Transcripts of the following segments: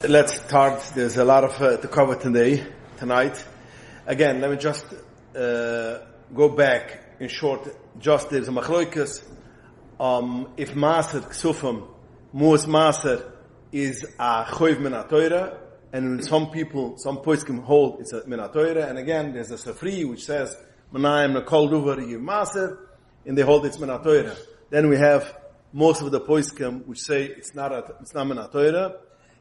Let's start. There's a lot of to cover tonight. Again, let me just go back in short. Just there's a machloikas. If Maser Ksufim, Maser is a choiv min ha-Torah, and some people, some poskim hold it's a min ha-Torah, and again there's a Safri which says Manayim Nakol Duvar Yiv Maser, and they hold it's min ha-Torah. Then we have most of the poskim which say it's not min ha-Torah.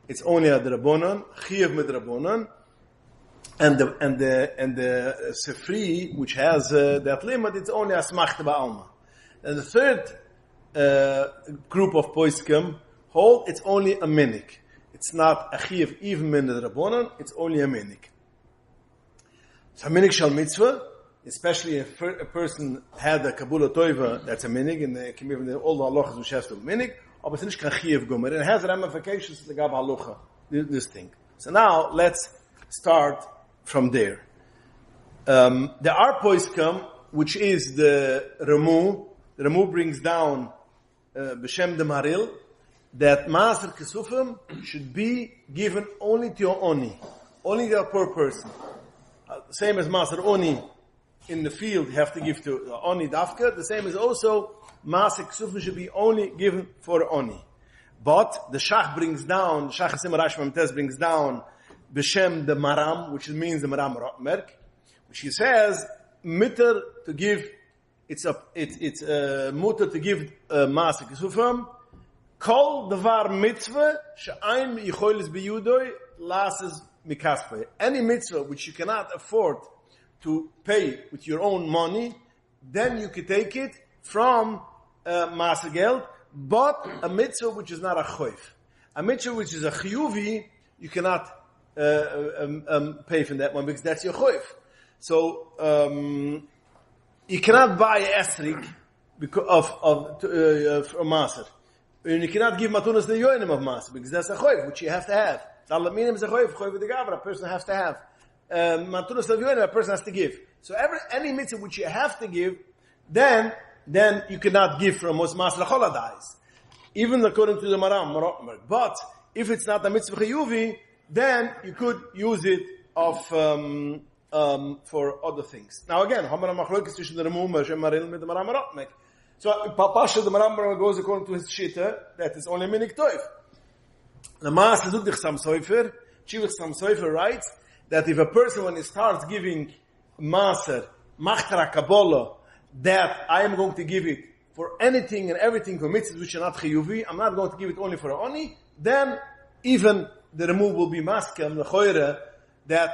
It's only a drabonon, chiyuv midrabonon, and the Sefri, which has that limit, it's only a smachta ba'alma. And the third group of poskim hold it's only a minik. It's not a chiyuv even min drabonon. It's only a minik. So a minik shal mitzvah, especially if a person had a kabula toiva, that's a minik, and they can even all the halachas which has to minik. Aber es ist nicht kein Chiyuv Gomer. It has ramifications to the Gab Halucha, this thing. So now, let's start from there. There are poskim, which is the Ramu. The Ramu brings down B'Shem de Maril, that Maser Kesufim should be given only to your Oni. Only to a poor person. Same as Maser Oni in the field, you have to give to Oni Dafka. The same is also Maser Ksufim should be only given for Oni. But the Shach brings down, Shach Hasim Rash Mamtes brings down B'Shem the Maram, which means the Maram Merk, which he says, mitter to give, it's mutter to give Maser Ksufim, kol devar mitzvah, she'ain yicholis biyudoi, lases mikaspe. Any mitzvah which you cannot afford to pay with your own money, then you can take it from Maser Geld, but a mitzvah which is not a choiv. A mitzvah which is a chiyuvi, you cannot pay from that one because that's your choiv. So you cannot buy esrik because from Maser. And you cannot give matunas leyonim of Maser because that's a choiv which you have to have. Salaminim is a choiv with the gavra, a person has to have. Matunas leyonim, a person has to give. So any mitzvah which you have to give, then you cannot give from Maser Choladais. Even according to the Maram. But if it's not a mitzvah chiyuvi, then you could use it for other things. Now again, so Pasha the Maram goes according to his shita, that is only minik toif. The Maser Zugdich Sam Soifer, Chivich Sam Soifer writes that if a person, when he starts giving Maser, Machtara Kabbalah, that I am going to give it for anything and everything for mitzvahs which are not chiyuvi, I'm not going to give it only for oni, then even the remove will be maskem, the choyre, then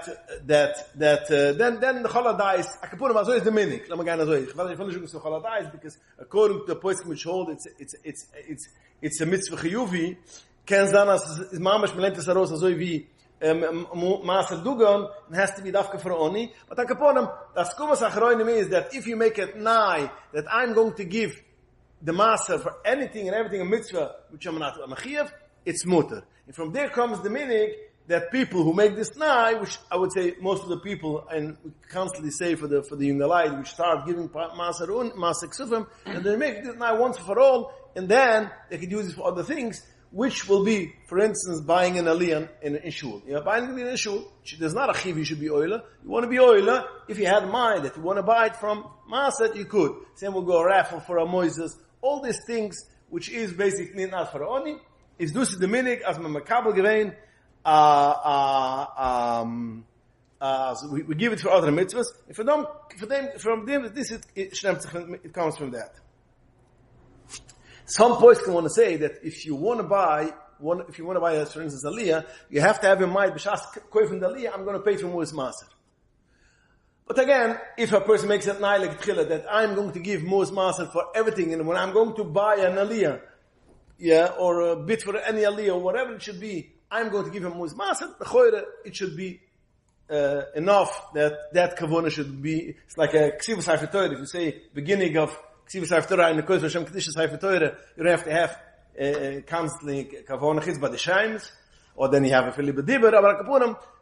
the choladais, akapurim azoy is the minik, lamagan azoy, ich will nicht so choladais, because according to the poskim which hold, it's a mitzvah chiyuvi, ken zanas is mamash melentes aros azoy vi, Maser Dugan, it has to be dafka for Oni. But Akaponim, the Skumas Achroinim is that if you make it nigh, that I'm going to give the Maser for anything and everything, a mitzvah, which I'm not a Machiyev, it's mutter. And from there comes the meaning that people who make this nigh, which I would say most of the people, and we constantly say for the Yungalite, which start giving Maser Ksufim, and they make this nigh once for all, and then they can use it for other things, which will be, for instance, buying an aliyah in an shul. You're buying an aliyah in a shul. There's not a chiv you should be oiler. You want to be oiler. If you had mind that you want to buy it from Maser, you could. Same will go a raffle for a Moises. All these things, which is basically not for Oni, is dus the minig as makabel gewein. So we give it for other mitzvahs. If from them, it comes from that. Some boys can want to say that if you want to buy, for instance, aliyah, you have to have in mind, b'shas koifin aliyah, I'm going to pay for Mu'is Maser. But again, if a person makes it nigh like tchila, that I'm going to give Mu'is Maser for everything, and when I'm going to buy an aliyah, or a bit for any aliyah, or whatever it should be, I'm going to give him Mu'is Maser, the choyre, it should be enough that kavona should be, it's like a ksivus ha'fetoid, if you say beginning of Ksivus Ha'Torah in the Kodesh Hashem Kedishas Ha'Torah, you don't have to have constantly kavon chizba the shines, or then you have a fili b'dibur, aber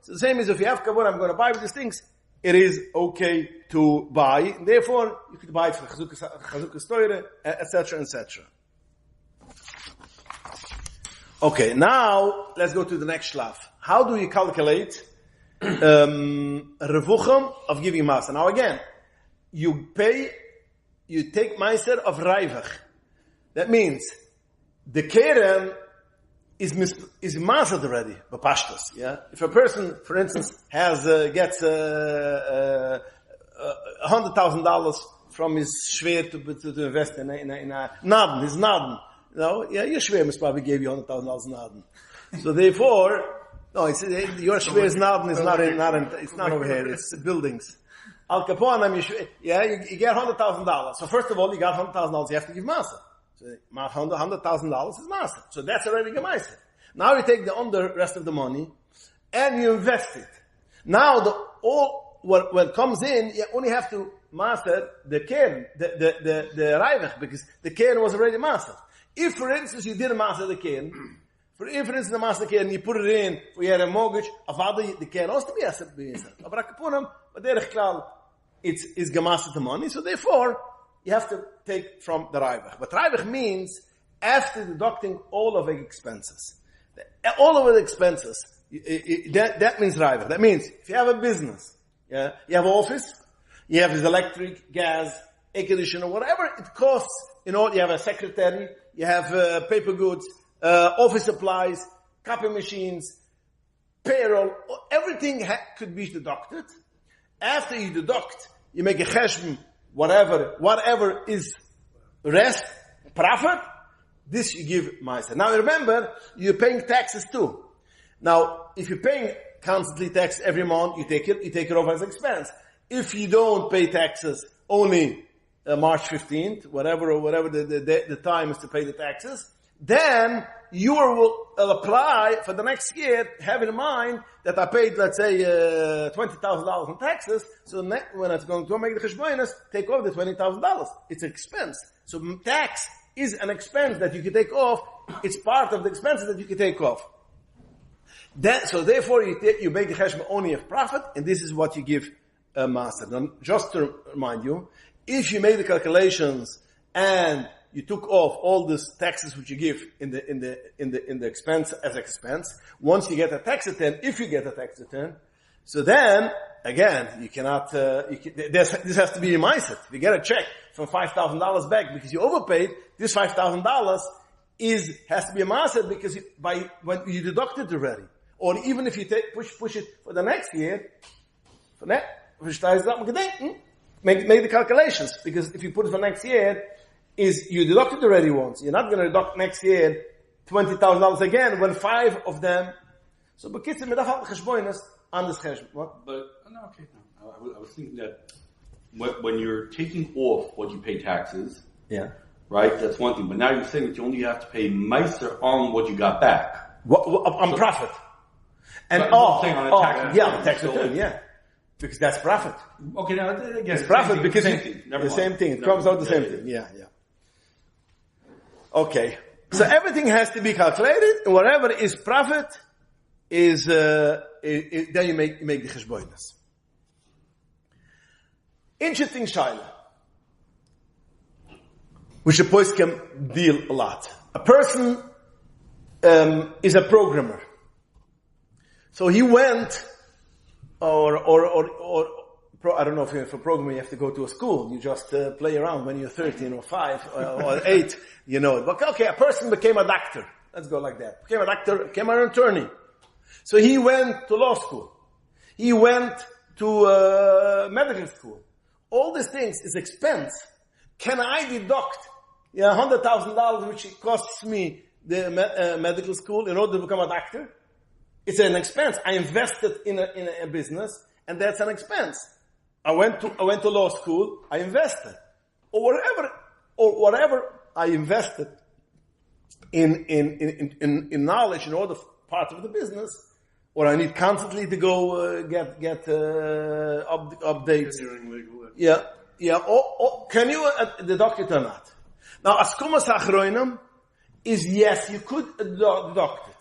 so the same is if you have kavon, I'm going to buy with these things, it is okay to buy, and therefore you could buy it for chazukas Torah, etc., etc. Okay, now let's go to the next shlaf. How do you calculate revuchim of giving maser? Now again, you take maaser of raivach. That means the keren is mastered already, b'pashtus. Yeah, if a person, for instance, gets $100,000 from his shver to invest in a naden, his naden. No, yeah, your shver must probably gave you $100,000 naden. So therefore, no, your shver's naden is it's not over here. It's buildings. Al Capone's you get $100,000. So first of all, you got $100,000. You have to give maser. So $100,000 is master. So that's already gemaser. Now you take the rest of the money and you invest it. Now what comes in, you only have to master the keren, the raivach, because the keren was already mastered. If, for instance, you didn't master the keren, the master keren, you put it in, for you had a mortgage, the keren also be asset. But it's gemaster the money, so therefore, you have to take from the raivach. But raivach means after deducting all of the expenses. All of the expenses, that means raivach. That means if you have a business, yeah, you have an office, you have his electric, gas, air conditioner, whatever it costs, you have a secretary, you have paper goods, office supplies, copy machines, payroll, everything could be deducted. After you deduct, you make a cheshbon, whatever is rest, profit, this you give maaser. Now remember, you're paying taxes too. Now, if you're paying constantly tax every month, you take it over as expense. If you don't pay taxes only March 15th, whatever the time is to pay the taxes, then you will apply for the next year, have in mind that I paid, let's say, $20,000 in taxes, so when it's going to make the cheshbonos, take off the $20,000. It's an expense. So tax is an expense that you can take off. It's part of the expenses that you can take off. So therefore, you make the cheshbon only of profit, and this is what you give master. Now, just to remind you, if you made the calculations and you took off all these taxes which you give in the expense as expense, once you get a tax return, if you get a tax return, so then again you cannot. This has to be reminded. If you get a check from $5,000 back because you overpaid, this $5,000 has to be a master because when you deduct it already, or even if you push it for the next year, for that make the calculations, because if you put it for next year, you deducted already once. You're not going to deduct next year $20,000 again when 5 of them. So, but kids, medafal cheshbonos on this cheshbon. What? But no, okay. No. I was thinking that when you're taking off what you pay taxes, yeah, right. That's one thing. But now you're saying that you only have to pay maaser on what you got back. On profit. And tax return, yeah. Because that's profit. Okay, now again, it's profit because the same thing. It comes out the same thing. Yeah. Okay, so everything has to be calculated, and whatever is profit is then you make the cheshbonos. Interesting shaila, which a post can deal a lot. A person is a programmer, so he went. I don't know if for programming you have to go to a school. You just play around when you're 13 or 5 or 8, you know it. But okay, a person became a doctor. Let's go like that. Became a doctor, became an attorney. So he went to law school. He went to medical school. All these things is expense. Can I deduct $100,000 which it costs me the medical school in order to become a doctor? It's an expense. I invested in a business, and that's an expense. I went to law school. I invested, or whatever I invested in knowledge in order part of the business, or I need constantly to go get updates. Yeah. Can you deduct it or not? Now, askumas achroinim is yes, you could deduct it.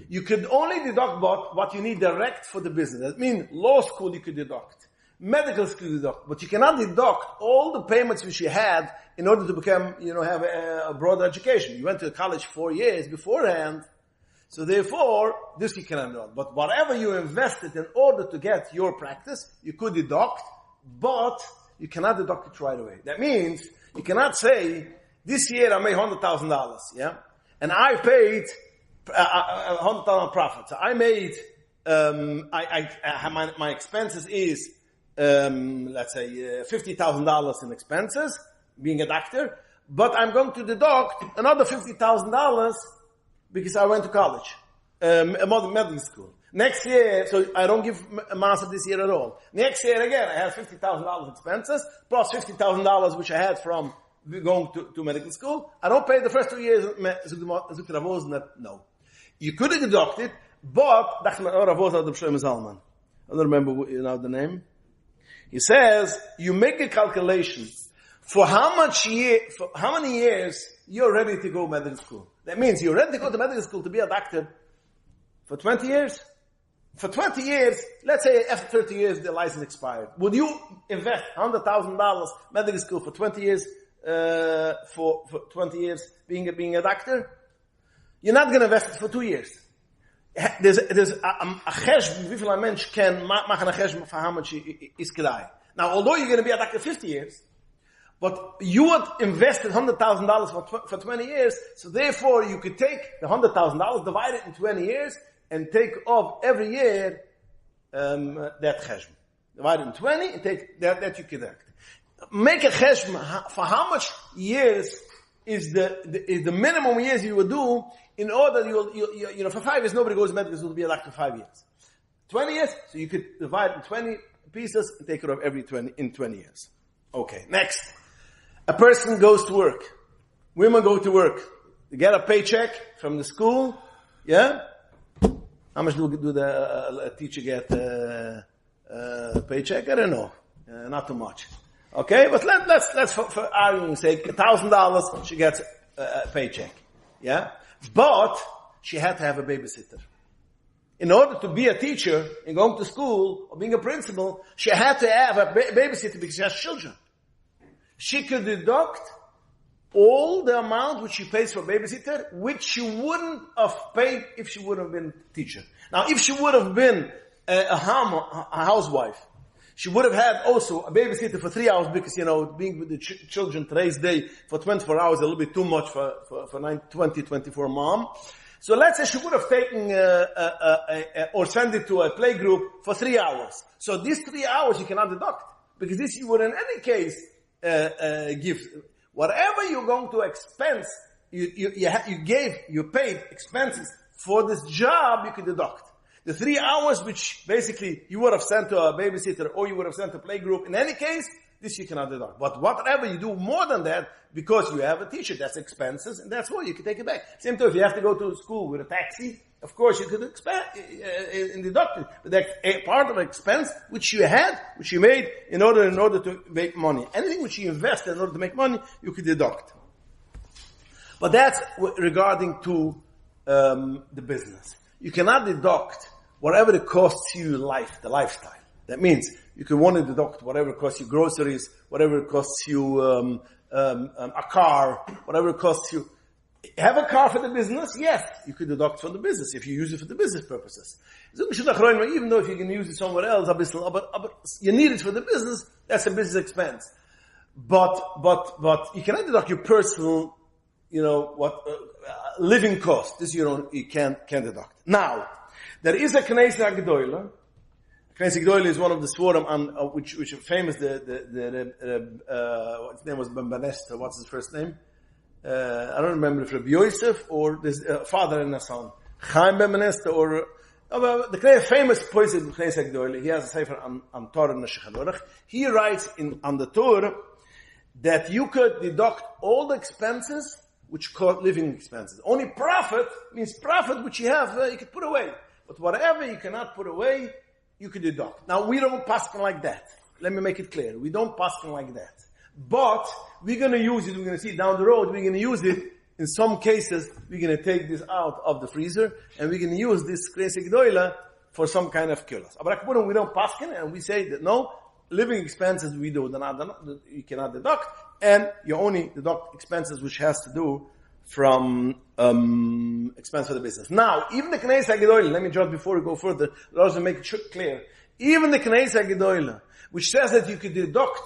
You could only deduct what you need direct for the business. That means law school you could deduct, medical school you deduct, but you cannot deduct all the payments which you had in order to become, have a broader education. You went to college 4 years beforehand, So therefore, this you cannot deduct. But whatever you invested in order to get your practice, you could deduct, but you cannot deduct it right away. That means you cannot say, this year I made $100,000, yeah? And I paid $100,000 profit. So I made, my expenses is, let's say, $50,000 in expenses, being a doctor, but I'm going to deduct another $50,000 because I went to college, medical school. Next year, so I don't give a master this year at all. Next year again, I have $50,000 expenses, plus $50,000 which I had from going to medical school. I don't pay the first 2 years, no. You could have deducted, but, I don't remember the name. He says, you make a calculation for how many years you're ready to go to medical school. That means you're ready to go to medical school to be a doctor for 20 years. For 20 years, let's say after 30 years the license expired. Would you invest $100,000 medical school for 20 years, for 20 years being a doctor? You're not going to invest it for 2 years. There's a cheshbon, wie viel ein Mensch can machen a cheshbon for how much is Gdly. Now, although you're going to be a doctor 50 years, but you would invested $100,000 for 20 years, so therefore you could take the $100,000, divide it in 20 years, and take off every year that cheshbon. Divide it in 20 and take that you could deduct. Make a cheshbon for how much years is the minimum years you would do in order you for 5 years nobody goes to medical school to be a doctor for 5 years. 20 years, so you could divide in 20 pieces and take it off every 20 years. Okay, next. A person goes to work. Women go to work. They get a paycheck from the school. Yeah? How much do the teacher get paycheck? I don't know. Not too much. Okay, but let's for argument's sake, $1,000 she gets a paycheck. Yeah? But she had to have a babysitter. In order to be a teacher and going to school or being a principal, she had to have a babysitter because she has children. She could deduct all the amount which she pays for babysitter, which she wouldn't have paid if she would have been a teacher. Now, if she would have been a housewife, she would have had also a babysitter for 3 hours because, being with the children today's day for 24 hours is a little bit too much for 24 mom. So let's say she would have taken or sent it to a play group for 3 hours. So these 3 hours you cannot deduct because this you would in any case give. Whatever you're going to expense, you paid expenses for this job, you could deduct. The 3 hours which basically you would have sent to a babysitter or you would have sent to a play group, in any case, this you cannot deduct. But whatever you do more than that, because you have a teacher, that's expenses, and that's why you can take it back. Same thing, if you have to go to school with a taxi, of course you could deduct it. But that's a part of an expense which you made in order to make money. Anything which you invest in order to make money, you could deduct. But that's regarding to the business. You cannot deduct whatever it costs you the lifestyle. That means you can want to deduct whatever it costs you groceries, whatever it costs you a car, whatever it costs you. Have a car for the business? Yes, you could deduct from the business if you use it for the business purposes. Even though if you can use it somewhere else, you need it for the business, that's a business expense. But you cannot deduct your personal, living cost. This you can't deduct. Now, there is a Knesset Gdoli. Knesset Gdoli is one of the Sforim which are famous. His name was Ben-Banester. What's his first name? I don't remember if Rabbi Yosef or this father and a son. Chaim Ben-Banester or the famous person in Knesset Gdoli. He has a sefer on Torah and Shechadorach. He writes on the Torah that you could deduct all the expenses which call living expenses. Only profit means profit which you have, you could put away. But whatever you cannot put away, you could deduct. Now, we don't paskin like that. Let me make it clear. We don't paskin like that. But we're going to use it, we're going to see down the road, we're going to use it. In some cases, we're going to take this out of the freezer, and we're going to use this Knesset Gdoli for some kind of kilos. But we don't paskin, and we say that no, living expenses we do, you cannot deduct, and you only deduct expenses which has to do expense for the business. Now, even the Knesset HaGedolah, let me just before we go further, let's make it clear. Even the Knesset HaGedolah, which says that you could deduct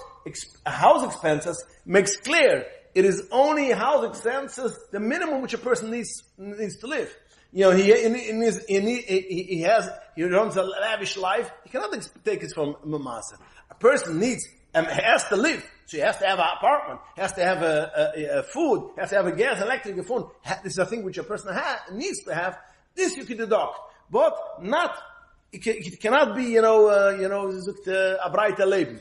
house expenses, makes clear it is only house expenses, the minimum which a person needs to live. You know, he runs a lavish life. He cannot take it from Mamasa. A person has to live. So he has to have an apartment, has to have a food, has to have a gas, electric, a phone. This is a thing which a person needs to have. This you can deduct. But not, it cannot be, a breiter Leben,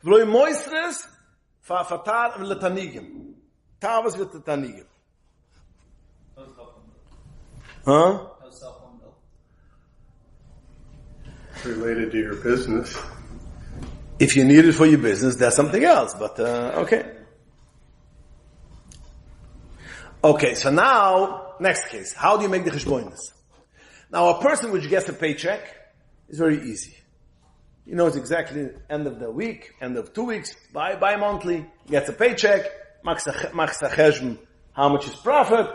V'loi moisres, fatar v'letanigim. Tavas v'letanigim. Huh? Related to your business. If you need it for your business, that's something else. But okay. Okay, so now, next case. How do you make the cheshbonos? Now, a person which gets a paycheck is very easy. He knows exactly end of the week, end of 2 weeks, bi-monthly, gets a paycheck, makes a cheshbon, how much is profit.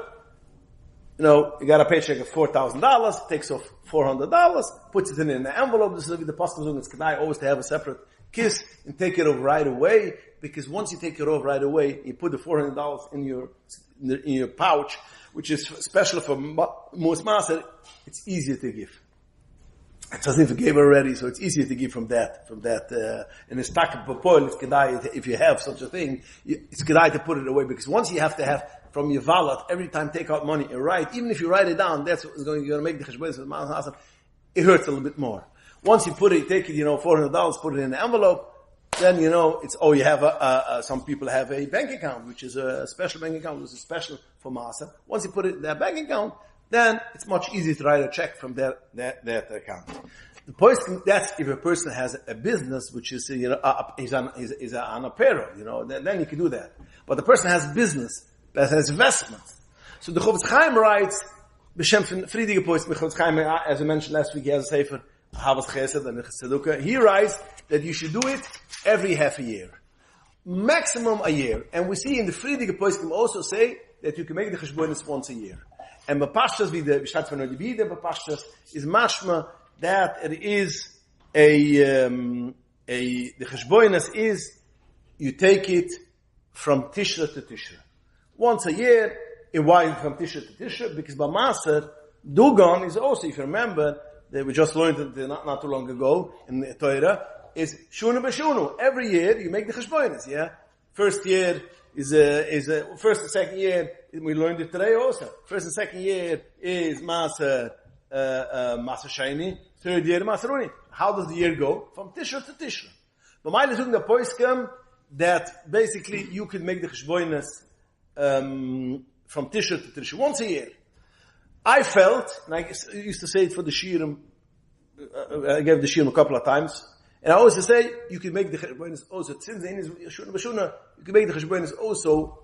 You got a paycheck of $4,000, takes off $400, puts it in an envelope. This is the pastor it's Gdly always to have a separate kiss and take it off right away, because once you take it off right away, you put the $400 in your pouch, which is special for Musmaser, it's easier to give. It's as if you gave already, so it's easier to give from that, and it's stuck in Popol, it's Gdly, if you have such a thing, it's Gdly to put it away, because once you have to have from your wallet, every time take out money and write, even if you write it down, that's what's going to make the cheshbonos of Musmaser. It hurts a little bit more. Once you take it, $400, put it in an envelope, then, it's, you have some people have a bank account, which is a special bank account, which is special for Masa. Once you put it in that bank account, then it's much easier to write a check from that account. The point, that's if a person has a business, which is, is on a payroll, then you can do that. But the person has business, that has investments. So the Chofetz Chaim writes, B'Shem Friedige Poist, Chofetz Chaim, as I mentioned last week, he has a sefer, Havas Chesed and Tzedakah. He writes that you should do it every half a year. Maximum a year. And we see in the Friedige Poist also say that you can make the cheshbonos once a year. And Bapashtas, wie der B'Shat von Odibide, Bapashtas, is mashma that it is the cheshbonos is, you take it from Tishra to Tishra. Once a year, why from Tishra to Tishra? Because B'Maser, Dugan is also, if you remember, that we just learned it not too long ago in the Torah, is Shunu B'Shunu. Every year, you make the cheshbonos, yeah? First year first and second year, we learned it today also. First and second year is Maser Sheni. Third year, Maser Uni. How does the year go? From Tishra to Tishra. But my is the poiskim that basically you could make the cheshbonos from Tishra to Tishra once a year. I felt, and I used to say it for the shiurim, I gave the shiurim a couple of times, and I always say, you can make the cheshbonos also, since the is Shuna B'Shuna, you can make the cheshbonos also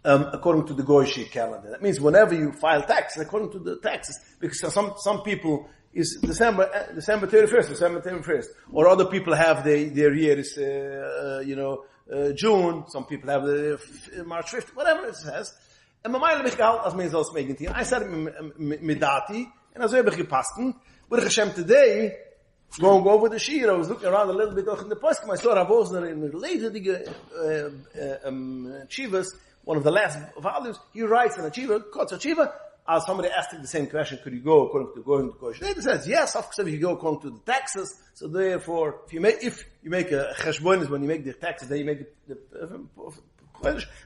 according to the Goyish calendar. That means whenever you file taxes, according to the taxes, because some people is December 31st, or other people have their year is, June, some people have the March 5th, whatever it says. And my mind gehaald als mensen als meegentien. I said medati, and as we have gepasten. But Hashem today, going over the shiur, I was looking around a little bit in the poskim. I saw Rav Osner in the later Chivas, one of the last volumes. He writes in a Chiva, Kotz Chiva, as somebody asked him the same question, could you go according to Goyish? He says, yes, of course, if you go according to the taxes. So therefore, if you make a cheshbonos when you make the taxes, then you make the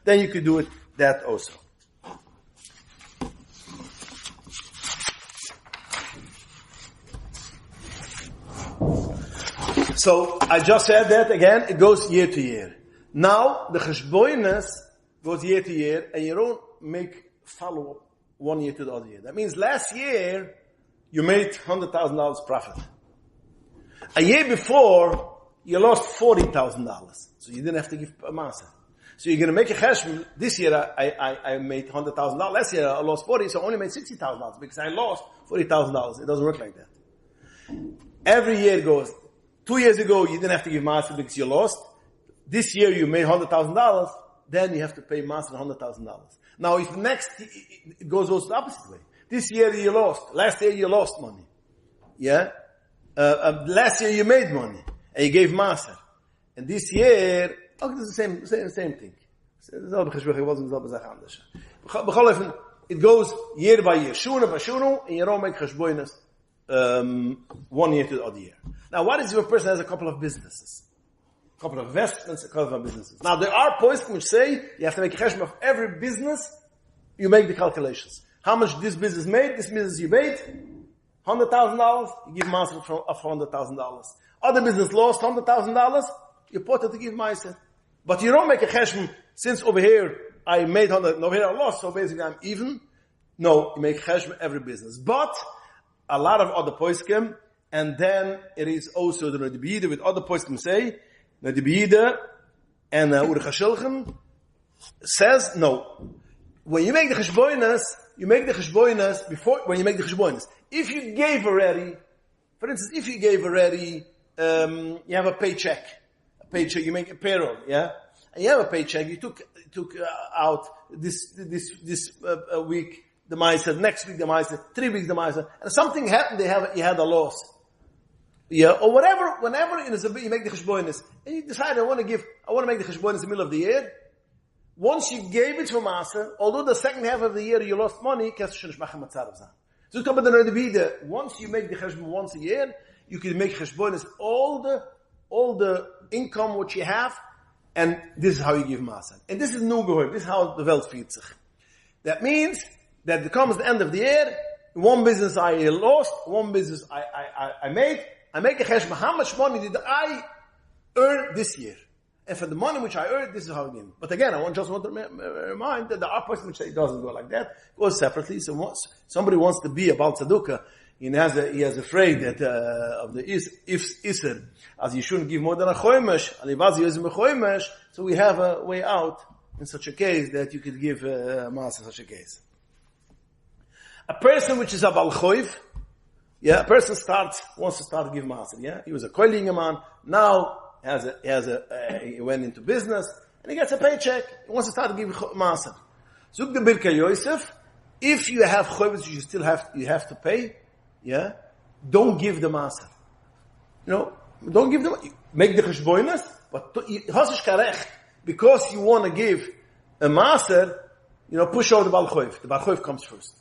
then you could do it that also. So I just said that again, it goes year to year. Now the cheshbonos goes year to year, and you don't follow up 1 year to the other year. That means last year you made $100,000 profit. A year before you lost $40,000, so you didn't have to give a maser. So you're going to make a cheshbon. This year I made $100,000. Last year I lost 40, so I only made $60,000 because I lost $40,000. It doesn't work like that. Every year it goes. 2 years ago, you didn't have to give maser because you lost. This year, you made $100,000. then you have to pay Maser $100,000. Now, if next, it goes also the opposite way. This year you lost. Last year you lost money. Yeah? Last year you made money. And you gave Maser. And this year, okay, it's the same thing. It goes year by year. Shuna by shunu, and you don't make cheshboinus 1 year to the other year. Now, what is if a person has a couple of businesses? A couple of investments, a couple of businesses. Now, there are points which say you have to make a cheshbon of every business. You make the calculations. How much this business made, this business you made, $100,000, you give Maser of $100,000. Other business lost $100,000, you put it to give Maser. But you don't make a cheshbon, since over here I made 100, over here I lost, so basically I'm even. No, you make cheshbon every business. But a lot of other poskim, and then it is also the Nodibide with other poskim say, Nodibide and Urech HaShulchan says, no. When you make the cheshboinus, you make the cheshboinus before, when you make the cheshboinus. If you gave already, for instance, if you gave already, you have a paycheck, you make a payroll, yeah? And you have a paycheck, you took out this week, the Meiser, next week the Meiser, 3 weeks the Meiser, and something happened, you had a loss. Yeah, or whatever, whenever you make the cheshboinus, and you decide I want to make the cheshboinus in the middle of the year. Once you gave it for Maser, although the second half of the year you lost money, once you make the cheshbon once a year, you can make cheshboinus all the income which you have, and this is how you give Maser. And this is no gehoor. This is how the Welt fühlt sich. That means that it comes the end of the year, one business I lost, one business I made. I make a cheshbon. How much money did I earn this year? And for the money which I earned, this is how I give. But again, I just want to remind that there are person which say it doesn't go like that. It goes separately. So once somebody wants to be about tzedukah, he has afraid that of the iser, as you shouldn't give more than a choimesh, so we have a way out in such a case that you could give maas in such a case. A person which is a balchoiv, a person wants to start to give maas. Yeah, he was a koilinger man. Now he went into business and he gets a paycheck. He wants to start to give maser. Zug the Birka Yosef, if you have choives you still have to pay, yeah, don't give the maser. Don't give them, make the cheshboinus, but hasish karech, because you want to give a maser, push over the Baal Choiv. The Baal Choiv comes first.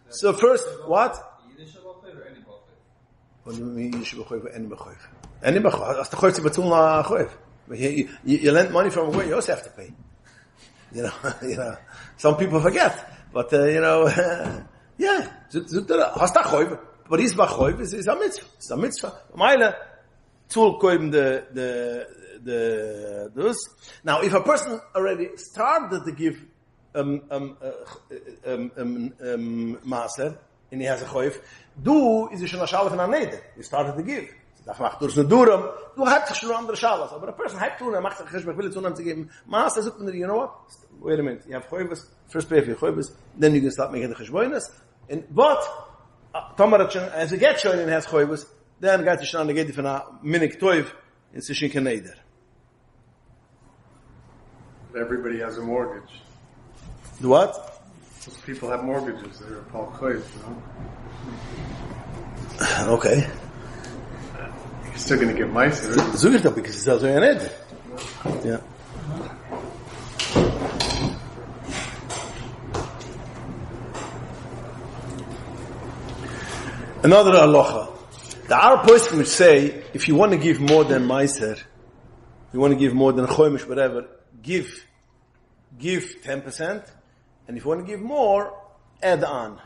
So first, what? Yiddish Baal Choiv or any Baal Choiv? What do you mean Yiddish Baal Choiv or any Baal Choiv? Any Baal Choiv. As the Choiv tzibbatzul na Choiv. You lend money from away, you also have to pay. Some people forget. But, yeah. Hast a Choiv, but his Baal Choiv is a mitzvah. It's a mitzvah. Meile, tzul koim those. Now, if a person already started to give maser, and he has a choif, is a shana shalaf in a neder. He started to give. Du hast dich schon andere Schalas. Aber a person hat tun, macht sich Cheshbon, will tun, to give maser, sagt man, you know what? Wait a minute. You have choifes, first pay for your choifes, then you can start making the Cheshboinus. But, as you get shown and has choifes, then geht es an der Gedi von a minik toiv in sich in neder. Everybody has a mortgage. The what? Most people have mortgages that are Paul Koiv, Okay. You're still going to get Meiser. Zug ich doch, because it's also in neder. Yeah. Another halacha. There are poskim which say, if you want to give more than Meiser, you want to give more than Choimish, whatever, give 10%, and if you want to give more, add on.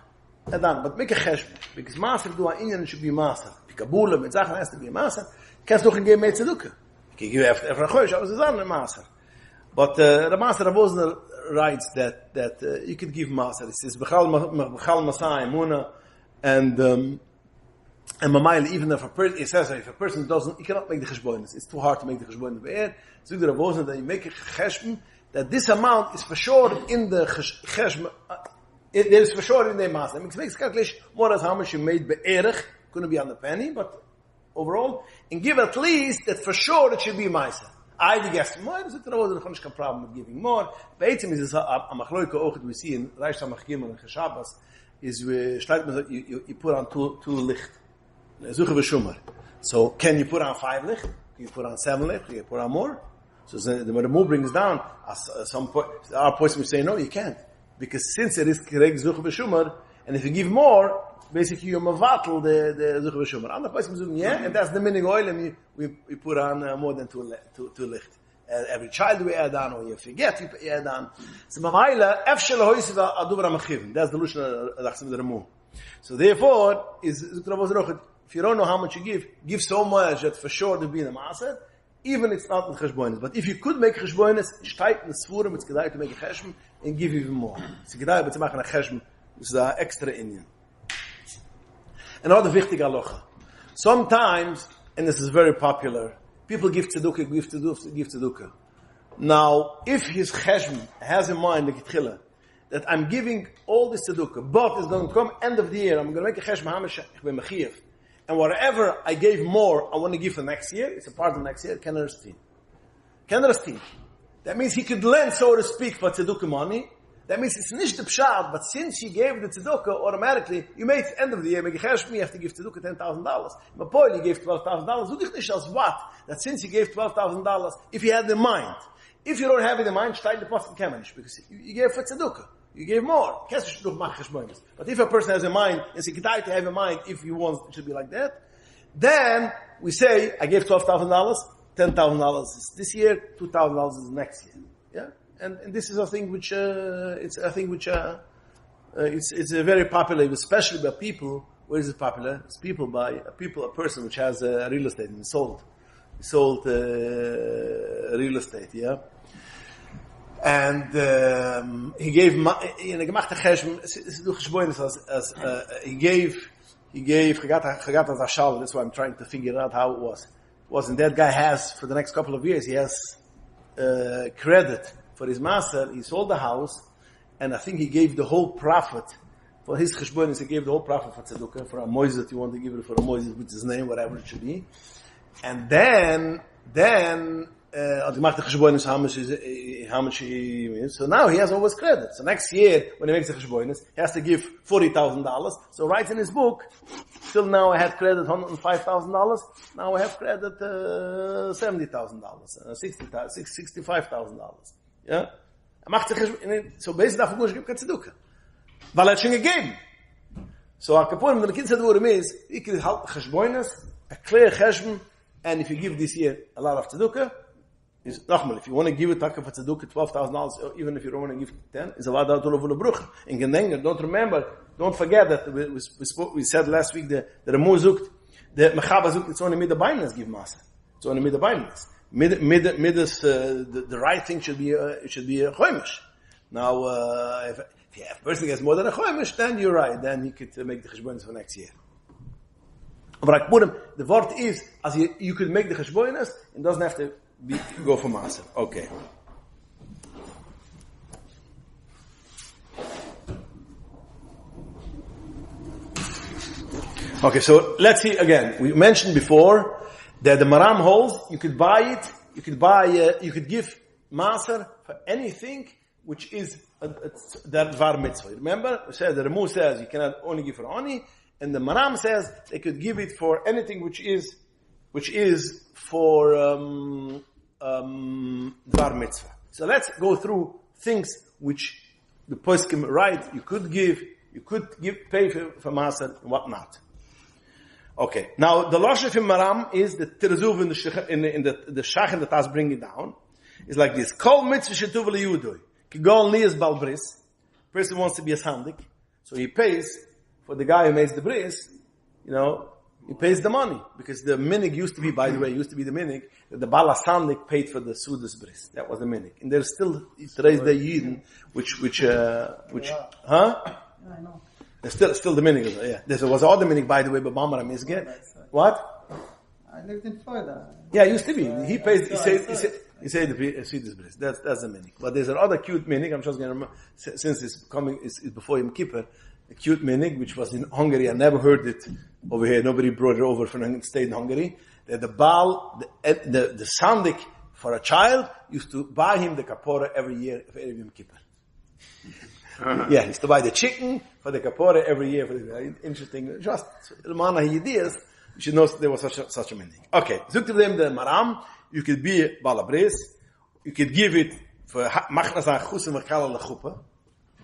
But make a cheshbon, because Maser do a inyan should be Maser. Pikabula, mit Sachen has to be Maser. Kannst doch geben mehr Tzedukah. You can give after Choimish, I was a Maser. But the Maser Ravosner writes that you could give Maser. It says, Bechal Masai, Muna, and Mamail, even if a person doesn't, you cannot make the cheshbonis. It's too hard to make the cheshbonis be'er. So the Ravosner that you make a cheshbon, that this amount is for sure in the cheshbon. It is for sure in the master. It makes calculation more as how much you made be'erich. Couldn't be on the penny, but overall, and give at least that for sure it should be meiser. I guess more, so there was no problem with giving more. Beitzim is a machloike auch we see in Reish Samachgim and Cheshabas is you put on two licht. Zuche v'shumer. So can you put on 5 licht? Can you put on 7 licht? Can you put on more? So when the more brings down, at some point, our person will say, no, you can't. Because since it is correct zuche v'shumer, and if you give more, basically you mavatal the zuche v'shumer. Other person will say, yeah, and that's the minig oil, and we put on more than 2 licht. Every child we add on, or you forget, you add on. So mamaila, efshel hoisiva adubra machivim. That's the lushna adachsim the remu. So therefore, if you don't know how much you give so much that for sure to be in the maaser, even it's not in cheshbonis. But if you could make cheshbonis, shtayt in the svurim, it's gedai to make a cheshm and give even more. It's gedai to make a cheshm, it's the extra Indian. Another wichtig halacha. Sometimes, and this is very popular, people give tzedukah. Now, if his cheshm has in mind, like Tchila, that I'm giving all this tzedukah, but it's going to come end of the year, I'm going to make a cheshm hamish b'mechiyev, and whatever I gave more, I want to give for next year, it's a part of next year, can understand. That means he could lend, so to speak, for tzedukah money. That means it's nicht the pshat, but since he gave the tzedukah, automatically, you made end of the year, make a cheshm, you have to give tzedukah $10,000. But boy, you gave $12,000. Who dich as what? That since he gave $12,000, if he had in mind, if you don't have it in mind, shtayt the pasuk kemenish, because you gave for tzedukah. You gave more. But if a person has in mind, it's a gedai to have in mind, if he wants, it should be like that. Then, we say, I gave $12,000, $10,000 is this year, $2,000 is next year. Yeah? And this is a thing which, it's very popular, especially by people. Where is it popular? It's a person which has real estate and sold real estate, yeah? And he gave gemacht cheshm he gave chagat as ashal. That's why I'm trying to figure out how it was. Wasn't that guy has for the next couple of years he has credit for his master. He sold the house, and I think he gave the whole profit for his cheshbonis. He gave the whole profit for tzedukah, for a moises that you want to give it for a moises with his name, whatever it should be. And then how much he is. So now he has always credit. So next year, when he makes the cheshbonis, he has to give $40,000. So writes in his book, till now I had credit $105,000. Now I have credit $70,000, $65,000. Yeah? So basically, I forgot to give tzedukah. Weil er schon gegeben. So a kapurim, the kids said what it means, you can help cheshbonis, a clear cheshbon, and if you give this year a lot of tzedukah, is nochmal, if you want to give it for tzedukah $12,000, even if you don't want to give 10, is a lot of bruch. In Gedenken, don't forget that we said last week the Remu zukt, the Mechaba zukt, it's only mid the binders give masa. It's only mid the binders. The right thing should be a choimish. Now, if a person gets more than a choimish, then you're right. Then he could make the cheshbonis for next year. But the word is, as you could make the cheshbonis, it doesn't have to go for maser. Okay. Okay, so let's see again. We mentioned before that the Maram holds you could buy it, you could give maser for anything which is that var mitzvah. Remember, we said the Remu says you cannot only give for ani, and the Maram says they could give it for anything which is for var mitzvah. So let's go through things which the poskim write you could pay for maser and whatnot. Okay. Now, the Lashon from Maram is the Tirzuv in the Shach that has bring it down. Is like this. Kol mitzvah shetuv liyudoi. Kigon liyas bal bris. Person wants to be a sandik. So he pays for the guy who makes the bris, he pays the money. Because the minig used to be the minig, that the Bala Sandik paid for the Sudas bris. That was the minig. And there's still, today's the Yidden, which, Yeah, I know. There's still the minig. Yeah. There was other minig, by the way, but Mamara Mizge. What? I lived in Florida. Yeah, it used to be. He pays, he said the Sudas bris. That's the minig. But there's another cute minig, I'm just going to remember, since it's before Yom Kippur, a cute minig, which was in Hungary. I never heard it over here. Nobody brought it over from stayed in Hungary. That the Baal, the Sandik For a child, used to buy him the kapora every year for Erev Yom Kippur. Yeah, he used to buy the chicken for the kapora every year. Interesting. Just Mana Yidiyas, you should know there was such a meaning. Okay, Zuk to them the Maram, you could be Balabris, you could give it for Machnas Chusim Mekala Lechupa.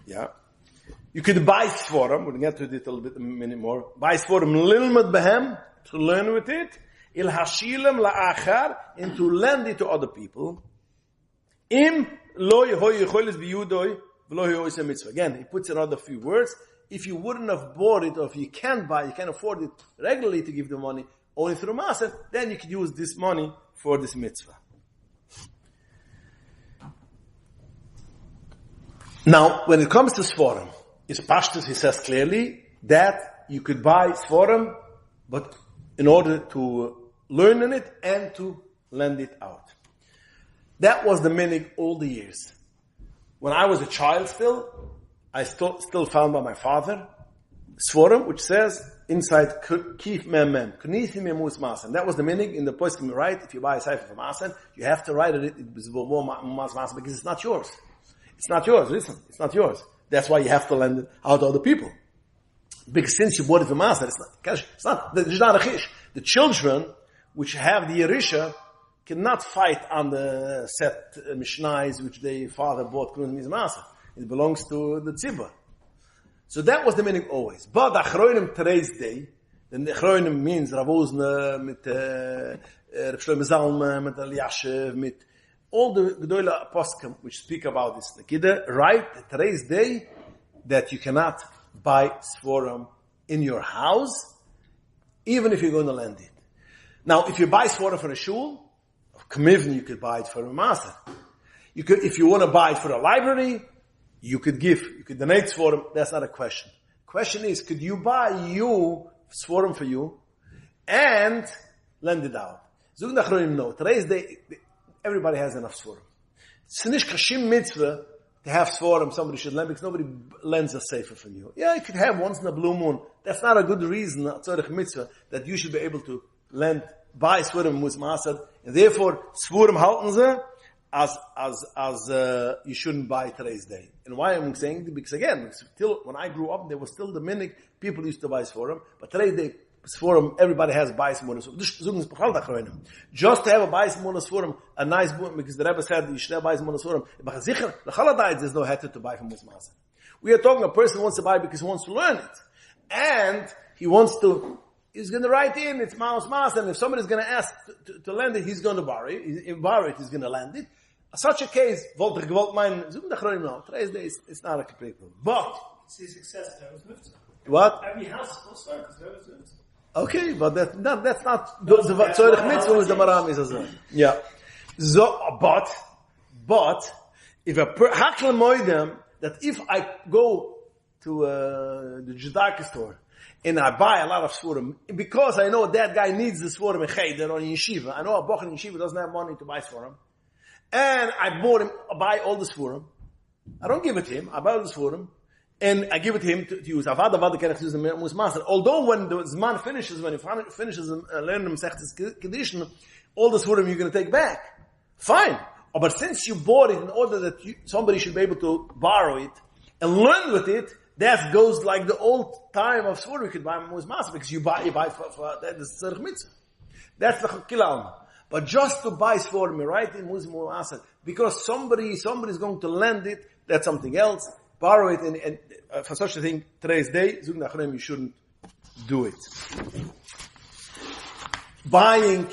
Yeah. You could buy Sforum, we'll get to it a little bit, a minute more. Buy Sforum Lilmad Behem, to learn with it. Il Hashilam La'achar, and to lend it to other people. Im Lo Yehoy Yecholis Biyudoi, V'lo Yehoy Se Mitzvah. Again, he puts another few words. If you wouldn't have bought it, or if you can't buy, you can't afford it regularly to give the money, only through Maser, then you could use this money for this mitzvah. Now, when it comes to Sforim, it's Pashtus, he says clearly, that you could buy Sforim, but in order to learn in it and to lend it out. That was the minig all the years. When I was a child still, I still found by my father, Sforim, which says inside, Kif Mem Mem, Kunithim Yemus Masan. That was the minig in the poskim, right? If you buy a cipher for Masan, you have to write it Masan because it's not yours. It's not yours, listen, it's not yours. That's why you have to lend it out to other people. Because since you bought it for Maser, it's not a chish. The children, which have the Yerisha, cannot fight on the set Mishnais, which their father bought Klun Maser. It belongs to the Tzibah. So that was the meaning always. But Achroinim today's day, then Achroinim means Ravozna, mit Reb Shlomo Zalman, mit Eliashiv, mit all the Gdoila Poskim which speak about this. Like right today's day that you cannot buy Sforim in your house, even if you're going to lend it. Now, if you buy Sforim for a shul, Kamivn, you could buy it for a master. You could, if you want to buy it for a library, you could donate Sforim. That's not a question. Question is, could you buy Sforim for you and lend it out? Zug Nachronim, no. Today's day, everybody has enough Sforim. It's nicht kashim mitzvah to have Sforim, somebody should lend, because nobody lends a sefer from you. Yeah, you could have once in a blue moon. That's not a good reason, a tzorech mitzvah, that you should be able to buy Sforim with Masad, and therefore, Sforim halten ze, as you shouldn't buy today's day. And why I'm saying this? Because again, when I grew up, there was still the minig, people used to buy Sforim, but today's day, Sforim, everybody has Bais Mulas. Just to have a Bais Mulas Sforim, a nice book, because the Rebbe said you should have Bais Mulas Sforim. But Zicher, the Chaladites, there's no heter to buy from Musmasa. We are talking a person who wants to buy because he wants to learn it. And he's going to write in, it's Maus Mas, and if somebody's going to ask to lend it, he's going to borrow it. If borrow it, he's going to lend it. Such a case, today's day, it's not a complete problem. But, see success there was mitzvah. What? Every house is full circle, there was mitzvah. Okay, but that's not the tzorech mitzvah with the maram is as well. Yeah. So, but if hakle moidem, that if I go to the Judaic store and I buy a lot of sforim, because I know that guy needs the sforim in cheder or in yeshiva, I know a boch in yeshiva doesn't have money to buy sforim, and I buy all the sforim. I don't give it to him. I buy all the sforim. And I give it to him to use. Avada can use the Musmaser. Although when the Zman finishes, when he finishes learning Mesechtes Kedushin, all the Sforim you're going to take back. Fine. But since you bought it in order that somebody should be able to borrow it and learn with it, that goes like the old time of Sforim. You could buy Musmaser because you buy for that is Tzarech Mitzvah. That's the Chakil Alma. But just to buy Sforim, right in Musmaser, because somebody's going to lend it, that's something else. Borrow it, and for such a thing, today's day, Zug Nachronim, you shouldn't do it. Buying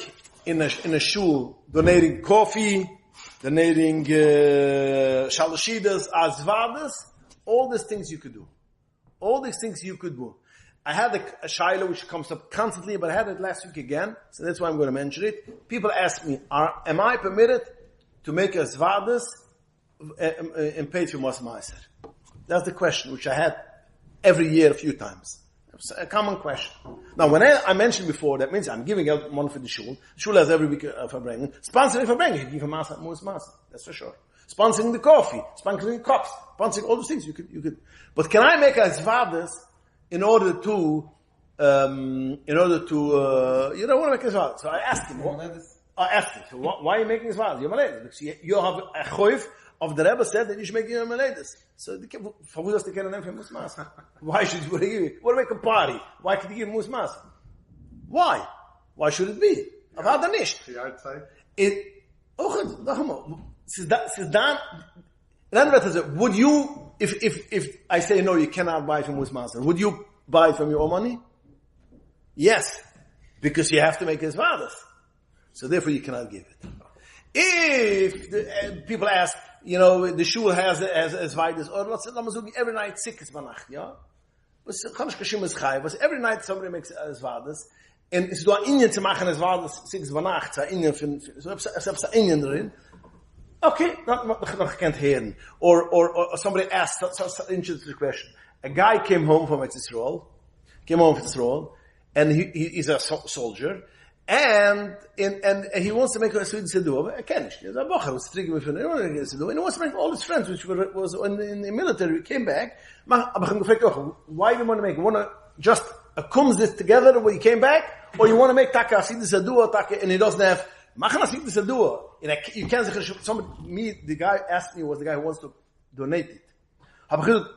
in a shul, donating coffee, donating shalashidas, azvadas, all these things you could do. All these things you could do. I had a shaila which comes up constantly, but I had it last week again, so that's why I'm going to mention it. People ask me, am I permitted to make azvadas and pay for Ma'aser? That's the question which I had every year a few times. It's a common question. Now, when I mentioned before, that means I'm giving out money for the shul. Shul has every week for bringing. Sponsoring for bringing, you give a master, that's for sure. Sponsoring the coffee, sponsoring the cups, sponsoring all those things you could. But can I make a zvadas in order to you don't want to make a zvadas? So I asked him. Ask it. Why are you making this vows? You're Maladas. Because you have a choif of the Rebbe said that you should make your Maladas. So, why should you give? Want to make a party? Why could you give Musmas? Why? Why should it be? About the nish. The outside. Would you, if I say no, you cannot buy from Musmas, would you buy it from your own money? Yes. Because you have to make his fathers. So therefore you cannot give it. If people ask, the shul has as Vaidas, or let's say, every night sick is Banach, yeah? But every night somebody makes as Vaidas, and it's do an Indian to machen as Vaidas, sick is Banach, it's an Indian, so it's an Indian therein. Okay, not can't hear. Or somebody asked, such an interesting question. A guy came home from Israel, and he's a soldier, and he wants to make a Swedish Sedua. I can't. He's a bocher who's triggering with him. And he wants to make all his friends, which was in the military, came back. Why do you want to make? You want to just comes this together when he came back, or you want to make taka Swedish Sedua, and he doesn't have Machan Swedish Sedua. You can't say, the guy asked me was the guy who wants to donate it.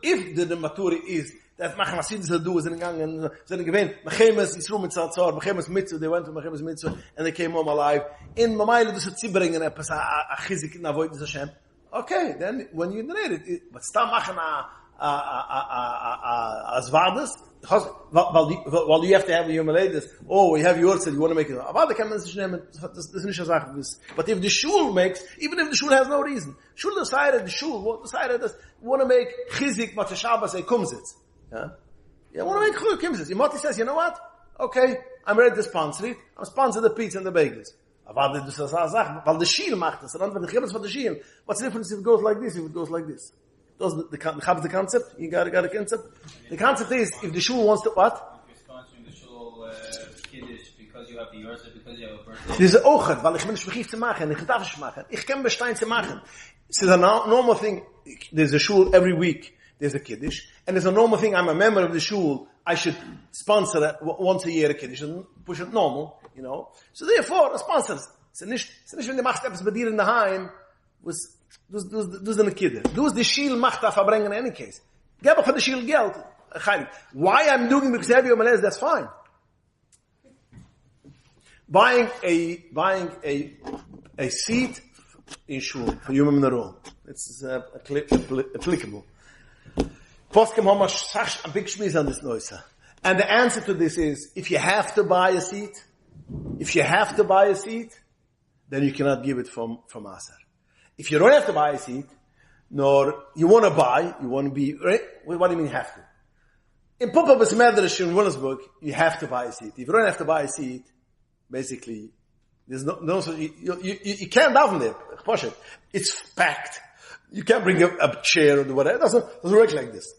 If the maturi is that machen Hasidus do is in gang and sind gewesen Mechemes Yisroel mit Zatzor Mechemes Mitzvah, they went to Mechemes Mitzvah and they came home alive in Mamayla dus it bringen a chizik na avoid Hashem. Okay, then when you donate it, but stam machen as vardas, while you have to have your Maladas, you have yours, you want to make it. Aber da kann man sich nehmen, das ist nicht eine Sache. But if the shul makes, even if the shul has no reason, shul decided, that want to make chizik, but the Shabbos say, kumsitz. Yeah, I want to make kumsitz. Imoti says, you know what? Okay, I'm ready to sponsor it. I'm sponsor the pizza and the bagels. Aber das ist eine Sache, weil the shil macht das, wenn the Chibbas for the shil. What's the difference if it goes like this, if it goes like this? The concept? You got a concept? The concept is, if the shul wants to, what? If you're sponsoring the shul kiddush because you have the yorsa, because you have a birthday. This is ochet, weil ich bin nicht begift zu machen, ich darf es machen. Ich kann bestein zu machen. It's a normal thing. There's a shul every week. There's a kiddush. And there's a normal thing, I'm a member of the shul, I should sponsor it once a year a kiddush and push it normal, So therefore, a sponsor. So nicht, wenn du machst etwas bei dir in der Heim, was du ist eine Kidde. Du ist die Schiel macht da verbringen in any case. Gib auch für die Schiel Geld. Why I'm doing because I have your Malays, that's fine. Buying a seat in shul for human in the room. It's applicable. Poskim Homash a big shmiz on this noise. And the answer to this is, if you have to buy a seat, then you cannot give it from Asar. If you don't have to buy a seat, nor you want to be, right? What do you mean have to? In Pupabas Medrsh in Williamsburg, you have to buy a seat. If you don't have to buy a seat, basically, there's no you can't daven there. It's packed. You can't bring a chair or whatever. It doesn't work like this.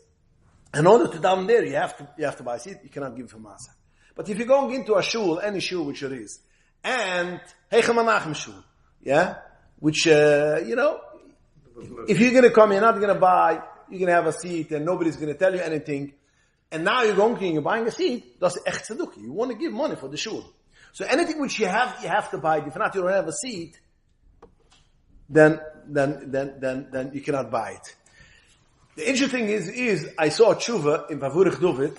In order to daven there, you have to buy a seat. You cannot give it from Asar. But if you're going into a shul, any shul which it is, and Heichel Menachem shul, yeah, which, if you're going to come, you're not going to buy, you're going to have a seat and nobody's going to tell you anything. And now you're going to, you're buying a seat, that's echt tzedukah. You want to give money for the shul. So anything which you have to buy. If not, you don't have a seat, then you cannot buy it. The interesting is I saw a tshuva in Pavurich Duvet.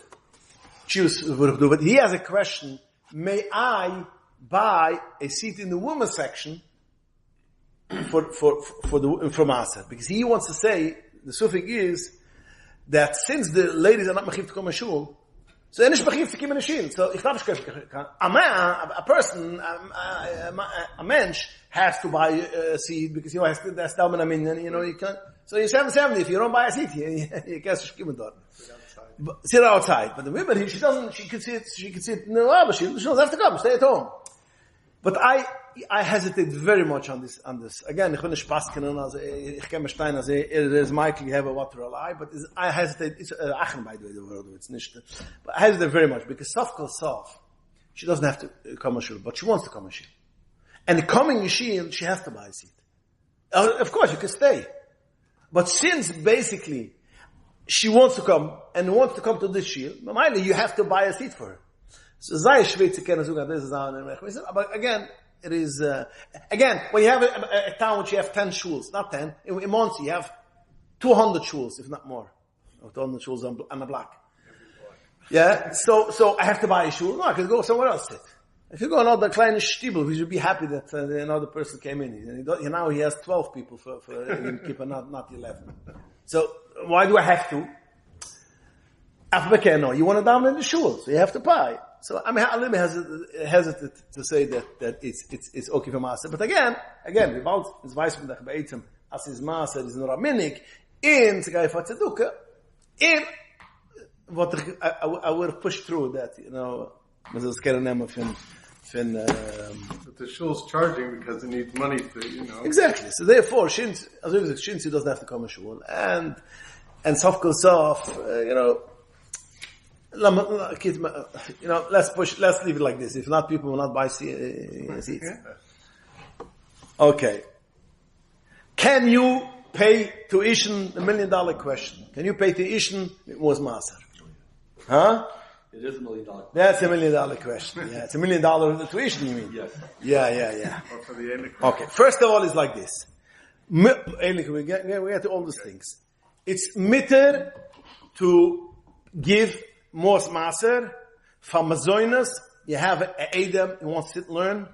He has a question, may I buy a seat in the women's section for Masar? Because he wants to say, the suffix is, that since the ladies are not mechiv to come to shul, so they're not mechiv to come in a shul. So if not a person, a mensch has to buy a seat because that's down in a minyan, you can't. So you're 770. If you don't buy a seat, you can't sit outside. But the women, she can sit. No, but she doesn't have to come. Stay at home. But I hesitate very much on this. Again, ich will nicht Spaß kennen, also ich kann mir stein, also there's Michael, you have a water alive, but I hesitate, it's Aachen by the way, the word, it's nicht, but I hesitate very much, because Sof, she doesn't have to come a shul, but she wants to come a shul. And coming a shul, she has to buy a seat. Of course, you can stay. But since basically, she wants to come, and wants to come to this shul, you have to buy a seat for her. So, but again, It is, again, when you have a town which you have 10 shuls, not 10, in Monty you have 200 shuls, if not more. 200 shuls on the block. Yeah, so I have to buy a shul? No, I could go somewhere else sit. If you go another kleine shtibel, we should be happy that another person came in. Now he has 12 people for Kippur, not 11. So why do I have to? No, you want to down in the shul, so you have to buy. So I'm a little bit hesitant to say that it's okay for Maser. But again, we bought this vice from the Beitzim, as his Maser is not a minik, in Tzedakah for Tzedukah, in what I would have pushed through that, but the shul's charging because it needs money to, Exactly. So therefore, Shinsi doesn't have to come to shul, and Sof goes off, let's leave it like this. If not, people will not buy seats. Okay. Can you pay tuition? The $1 million question. Can you pay tuition? It was Maser. Huh? It is $1 million. That's $1 million question. Yeah, it's $1 million tuition, you mean? Yes. Yeah. Okay. First of all, it's like this. We get to all these things. It's mitter to give Mos Maser from Mazoinus. You have an Adam who wants to learn,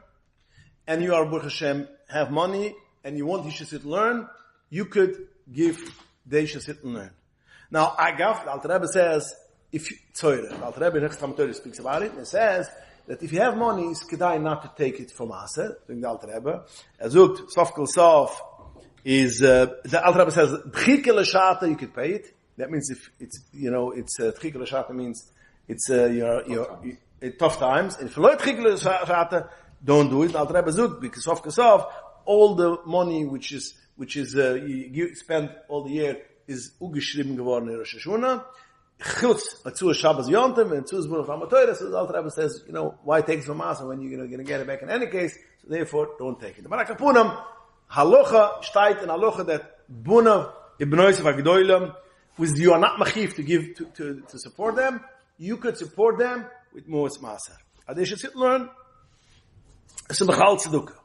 and you are Baruch Hashem have money, and you want he should sit learn. You could give they should sit and learn. Now, the Alter Rebbe says the Alter Rebbe next time Torah speaks about it. And says that if you have money, it's kedai not to take it from Maser. The Alter Rebbe Azut Sof Kol Sof is the Alter Rebbe says b'chike l'shata you could pay it. That means if it's tchik l'shata means it's your tough times. And if you tchik l'shata, don't do it. Alter Rebbe Zug because Sof Kol Sof all the money which is you spend all the year is ugeschrieben geworden in Rosh Hashanah. Chutz zu Shabbos Yontim and zu Zburach Amatorah. So the Alter Rebbe says, why take it from us when you're going to get it back in any case? So therefore, don't take it. But Akapunam, Halacha, steht in Halacha that Bunav Ibnois Vagdoilam, with you are not machif to give to support them, you could support them with Mos Maser. And they should sit and learn. It's a Bechal Tzedukah.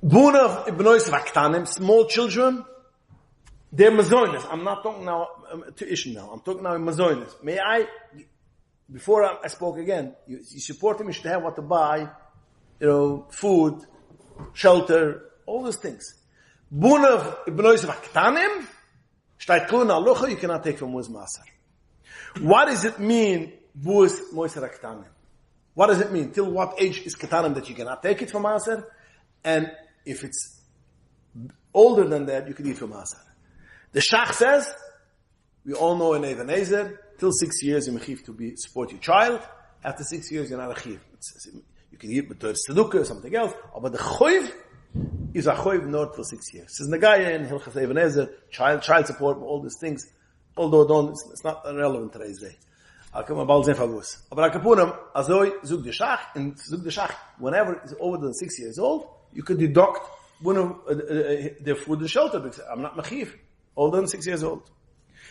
Bunav Ibnois Vaktanim, small children, they're mazoinus. I'm not talking now to Ishin now. I'm talking now in mazoinus. May I, before I spoke again, you support them, you should have what to buy, food, shelter, all those things. Bunav ibnois vaktanim, shtayt klun alocha, you cannot take from Mos Maser. What does it mean, buas moiser aktanim? What does it mean? Till what age is katanim that you cannot take it from Maser? And if it's older than that, you can eat from Maser. The Shach says, we all know in Ebenezer, till 6 years you mechiv to support your child. After 6 years you're not a chiv. You can eat with tzedukah or something else. But the choiv is a choiv not till 6 years. Says Nagaya in Hilchas Ebenezer, child support, all these things. Although it's not relevant today's day. I'll come about Zen Fagus. But Akapunam, Azoi, Zug de Shach, and Zug de Shach, whenever it's over than 6 years old, you could deduct one of the food and shelter because I'm not mechiv. Older than 6 years old.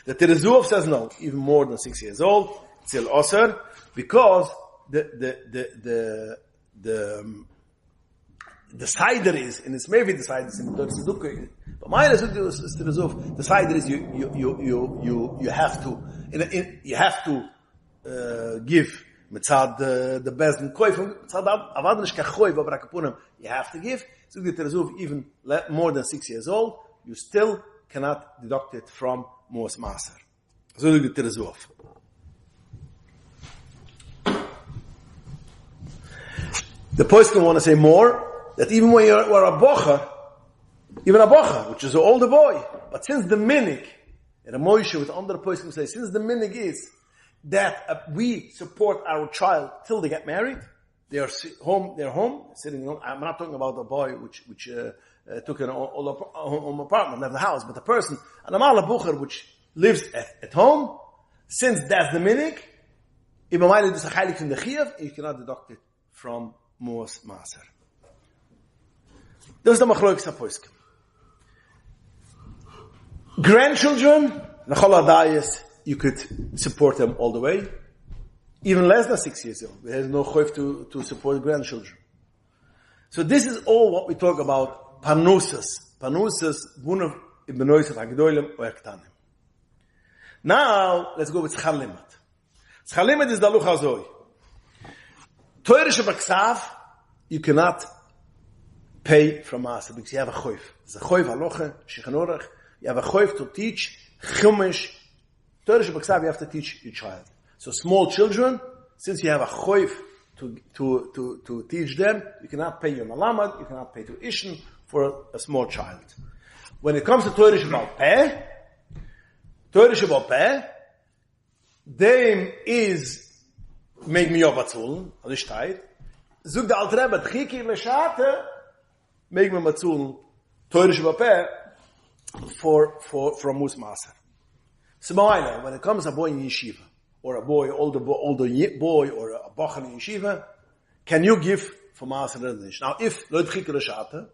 The Terezuov says no, even more than 6 years old, still osir, because the cider is, and it's maybe the cider is in the Tzedukah, but my Terezuov, the cider is you have to give mitzad the best and koi from mitzad avadnish kachoy v'brakapunim you have to give. So the Terezuov even more than 6 years old, you still cannot deduct it from Mos Maser. So look at the Terezuov. The poskim want to say more, that even when you're a bocha, which is an older boy, but since the minig, and a Moshe with under poskim say, since the minig is that we support our child till they get married, they're home, sitting home. I'm not talking about a boy which took an home apartment, left the house, but the person, an Amal Bucher, which lives at home, since that's the minig, you cannot deduct it from Mos Maser. There's the Machloek Sapoiskim. Grandchildren, you could support them all the way, even less than 6 years old. There is no choiv to support grandchildren. So this is all what we talk about, parnusas. Parnusas, bunav ibenoisat hagdoilem oektanim. Now, let's go with schalimat. Schalimat is the luch hazoi. Teure shebaksav, you cannot pay from Maser because you have a choif. There's a choif haloche, shichanurach. You have a choif to teach chumash. Teure shebaksav, you have to teach your child. So small children, since you have a choif to teach them, you cannot pay your malamad, you cannot pay tuition for a small child. When it comes to Torah Shabbat Peh, dem is make me obatzul, also steht, zug der alte Rebbe, tchiki l'shate, make me matzul, Torah Shabbat Peh, from Musmaser. So, when it comes to a boy in yeshiva, or a boy, older boy, or a bocher in yeshiva, can you give for Maser Rednish? Now, if lo tchiki l'shate,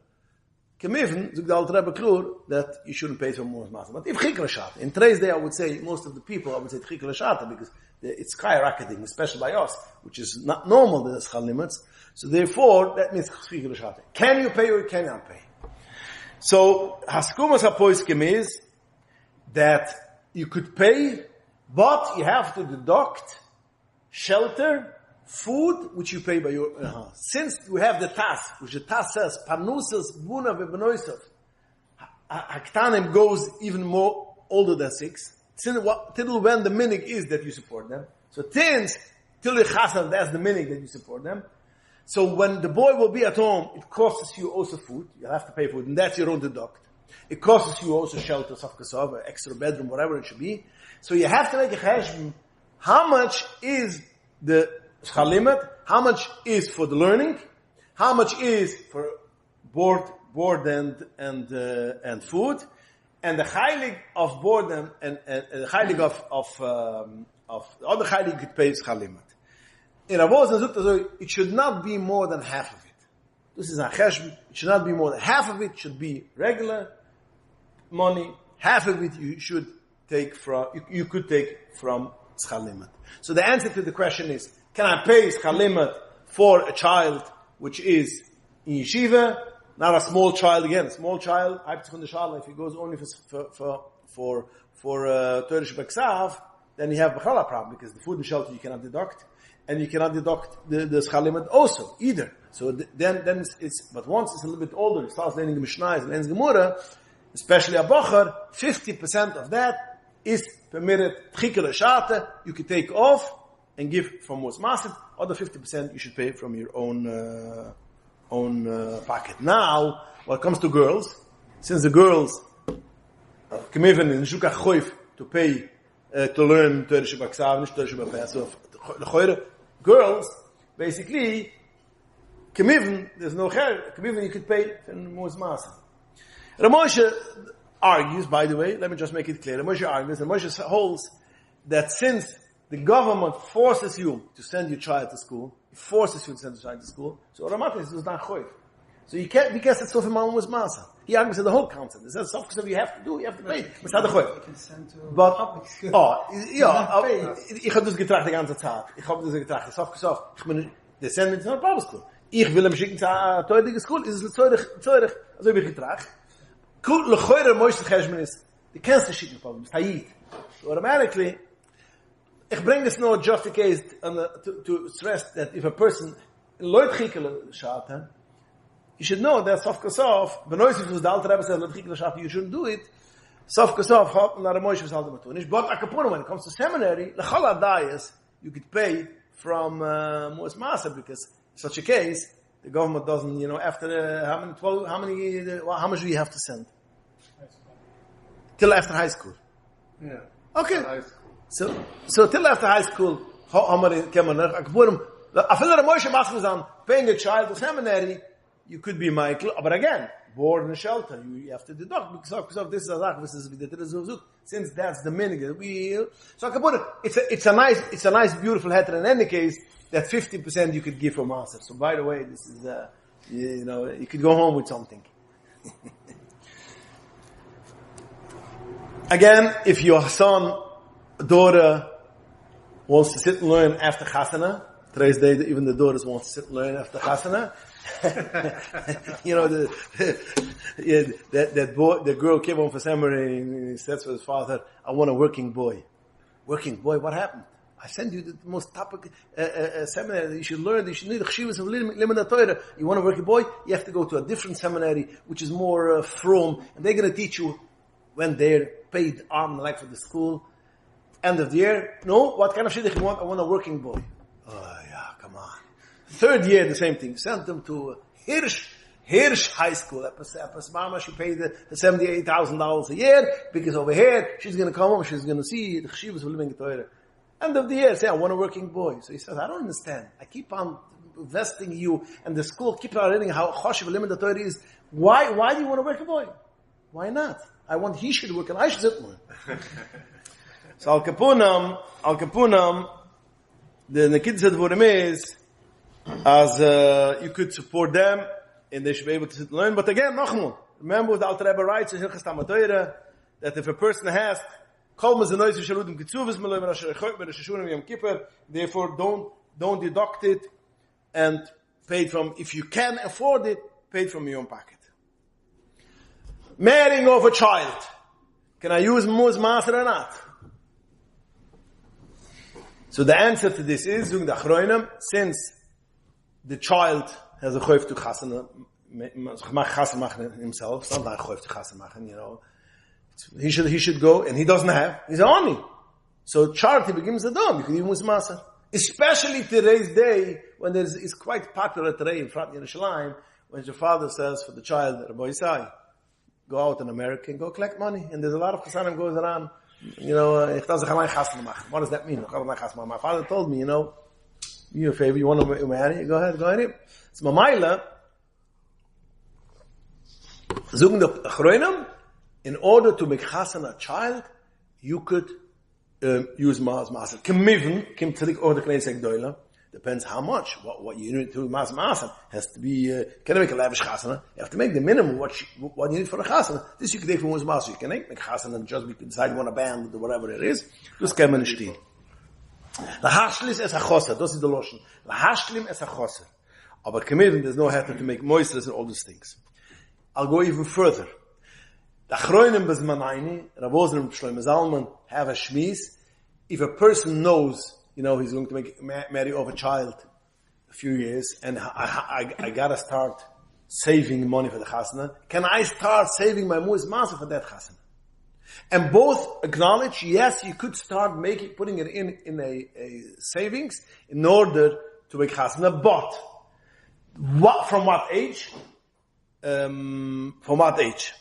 Kemivn, zog the Alter Rebbe klur, that you shouldn't pay for more master. But if chikra shata, in today's day I would say, most of the people, I would say chikra shata, because it's skyrocketing, especially by us, which is not normal, the schal limits. So therefore, that means chikra shata. Can you pay or can you not pay? So, haskumas hapoiskim is that you could pay, but you have to deduct shelter, food, which you pay by your house. Since you have the tas, which the tas says, parnusas buna v'benoisav, haktanim goes even more older than 6. Till when the minig is that you support them. So tins, till the chasam, that's the minig that you support them. So when the boy will be at home, it costs you also food. You have to pay for it, and that's your own deduct. It costs you also shelter, safkasov, extra bedroom, whatever it should be. So you have to make a cheshbon. How much is the schalimat? How much is for the learning? How much is for board and food? And the heilig of board and the heilig of the other heilig could pay schalimat. In Avos and Zukta, it should not be more than half of it. This is a cheshbon. It should not be more than half of it. Should be regular money. Half of it you should take from. You could take from schalimat. So the answer to the question is: can I pay schalimat for a child which is in yeshiva, not a small child again? A small child, if he goes only for Torah Shebaksav, then you have a problem because the food and shelter you cannot deduct, and you cannot deduct the schalimat also either. So then it's but once it's a little bit older, it starts learning the Mishnah and learns Gemara, especially a bocher, 50% of that is permitted tchikele shate. You can take off and give from what's mastered. Other 50% you should pay from your own pocket. Now, when it comes to girls, since the girls come even in Shuka Choif to pay to learn Torah Shebaksav, not Torah Shebaksav. So girls basically come even there's no cher. Come even you could pay from what's mastered. Ramosha argues, by the way, let me just make it clear. Ramosha argues, and Ramosha holds that since the government forces you to send your child to school, it forces you to send your child to school, so automatically it's not choiv. So you can't, because it's sof imam was masa. He argues that the whole concept. It says sof you have to do, you have to pay. It's not the choiv. You can send to public school. Ich habe das getracht die ganze Zeit. Ich habe das getracht. Sof. They send me to a public school. Ich will ihm schicken zu einer teutige school. Ist es zeurig, also habe ich getracht. Lechoire moiste cheshman is, the cancer schicken problem, Hayid. So automatically, ich bring this note just in case to stress that if a person loit chikele shata, you should know that sof kasof, benoisif was the Alter Rebbe says loit chikele shata, you shouldn't do it. Sof kasof hot not a moish was haldematunish. But akapuna, when it comes to seminary, lechol adayas, you could pay from Moas Maser, because in such a case, the government doesn't, after how much do you have to send? Till after high school. Yeah. Okay. High school. So till after high school, how many can man paying a child to seminary, you could be Michael, but again, board and shelter, you have to deduct because of this is since that's the minute so it's a nice beautiful heter in any case that 50% you could give for master. So by the way, this is you could go home with something. Again, if your son, daughter wants to sit and learn after chasana, Today's day, even the daughters want to sit and learn after chasana. You know, that boy, the girl came home for seminary and he says to his father, I want a working boy. Working boy, what happened? I sent you the most topic seminary that you should learn. You should need the chivas of limud Torah. You want a working boy? You have to go to a different seminary, which is more from, and they're going to teach you when they're paid arm and leg for the school. End of the year. No, what kind of shidduch you want? I want a working boy. Oh yeah, come on. Third year, the same thing. Sent them to Hirsch High School. Mama, she paid the $78,000 a year because over here she's going to come home. She's going to see the chivas of limud Torah. End of the year, say, I want a working boy. So he says, I don't understand. I keep on investing you, and the school keeps on reading how choshev limud Torah is. Why do you want a working boy? Why not? I want he should work and I should sit more. So Al Kapunam, the Nekidza Dvorim is, as you could support them, and they should be able to sit and learn. But again, Nachman, remember what the Alter Rebbe writes in Hilchas Talmud Torah, that if a person has therefore don't deduct it and pay it from, if you can afford it, pay it from your own pocket. Marrying of a child. Can I use Ma'aser or not? So the answer to this is, since the child has a choif to chasana, himself, it's not like choif to chasana, you know. He should go, and he doesn't have. He's an army. So charity begins the dom. You can even use masa. Especially today's day, when it's quite popular today in front of Yerushalayim, when your father says for the child, Rabbi Yisai, go out in America and go collect money. And there's a lot of chasanim goes around, you know, what does that mean? My father told me, you know, you a favor, you want to marry? Go ahead. It's Mamaila. Zogen the Achroinam, in order to make chasan a child, you could use Ma'aser. Depends how much. What you need to do Ma'aser has to be, can I make a lavish chasana? You have to make the minimum what you need for a chasana. This you can take from Ma'aser. You can make chasana and just decide you want a band or whatever it is. Just can man stehen. La hashlis es a choser. Das ist the lotion. La hashlim es a choser. Aber Kemivim, there's no hatter to make moistures and all these things. I'll go even further. The Achroinim bezmanayni, Rav Ozer and Shlomo Zalman have a shmiz. If a person knows, you know, he's going to marry off a child a few years, and I gotta start saving money for the chasana, can I start saving my mu'ez masa for that chasana? And both acknowledge, yes, you could start putting it in a savings in order to make chasana, but from what age? From what age?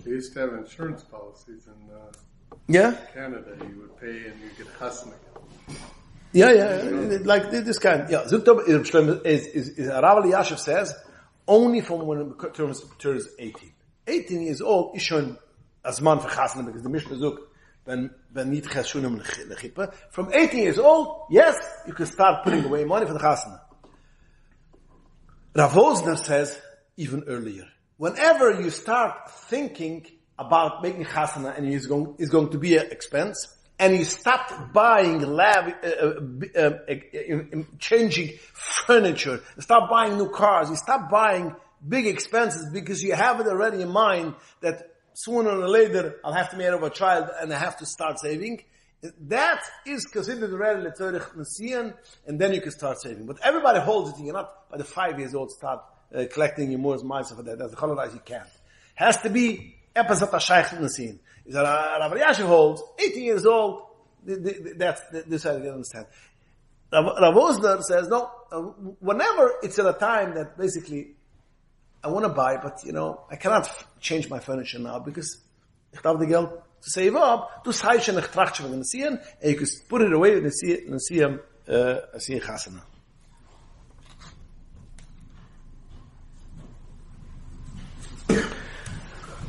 They used to have insurance policies in Canada. You would pay and you get chasana. Yeah, like this kind. Yeah, Zuktob is Rav Yashiv says only from when it turns 18. 18 years old is shown as man for chasana, because the Mishnah Zuk when nit chashunim lechipa. From 18 years old, yes, you can start putting away money for the chasana. Rav Osner says even earlier. Whenever you start thinking about making chasana and it's going to be an expense, and you stop buying changing furniture, you stop buying new cars, you stop buying big expenses because you have it already in mind that sooner or later I'll have to marry over a child and I have to start saving. That is considered already letzorich nesian, and then you can start saving. But everybody holds it. You're not by the 5 years old start collecting your more miles for that. That's the holidays you can't. Has to be epizot hashayich nesian. Is that Rav Yashiv holds 18 years old? That's this I can understand. Rav Osner says no. Whenever it's at a time that basically I want to buy, but you know I cannot change my furniture now because ich have the geld to save up. Du sagst ich trachte von nesian, and you can put it away in nesian chasana.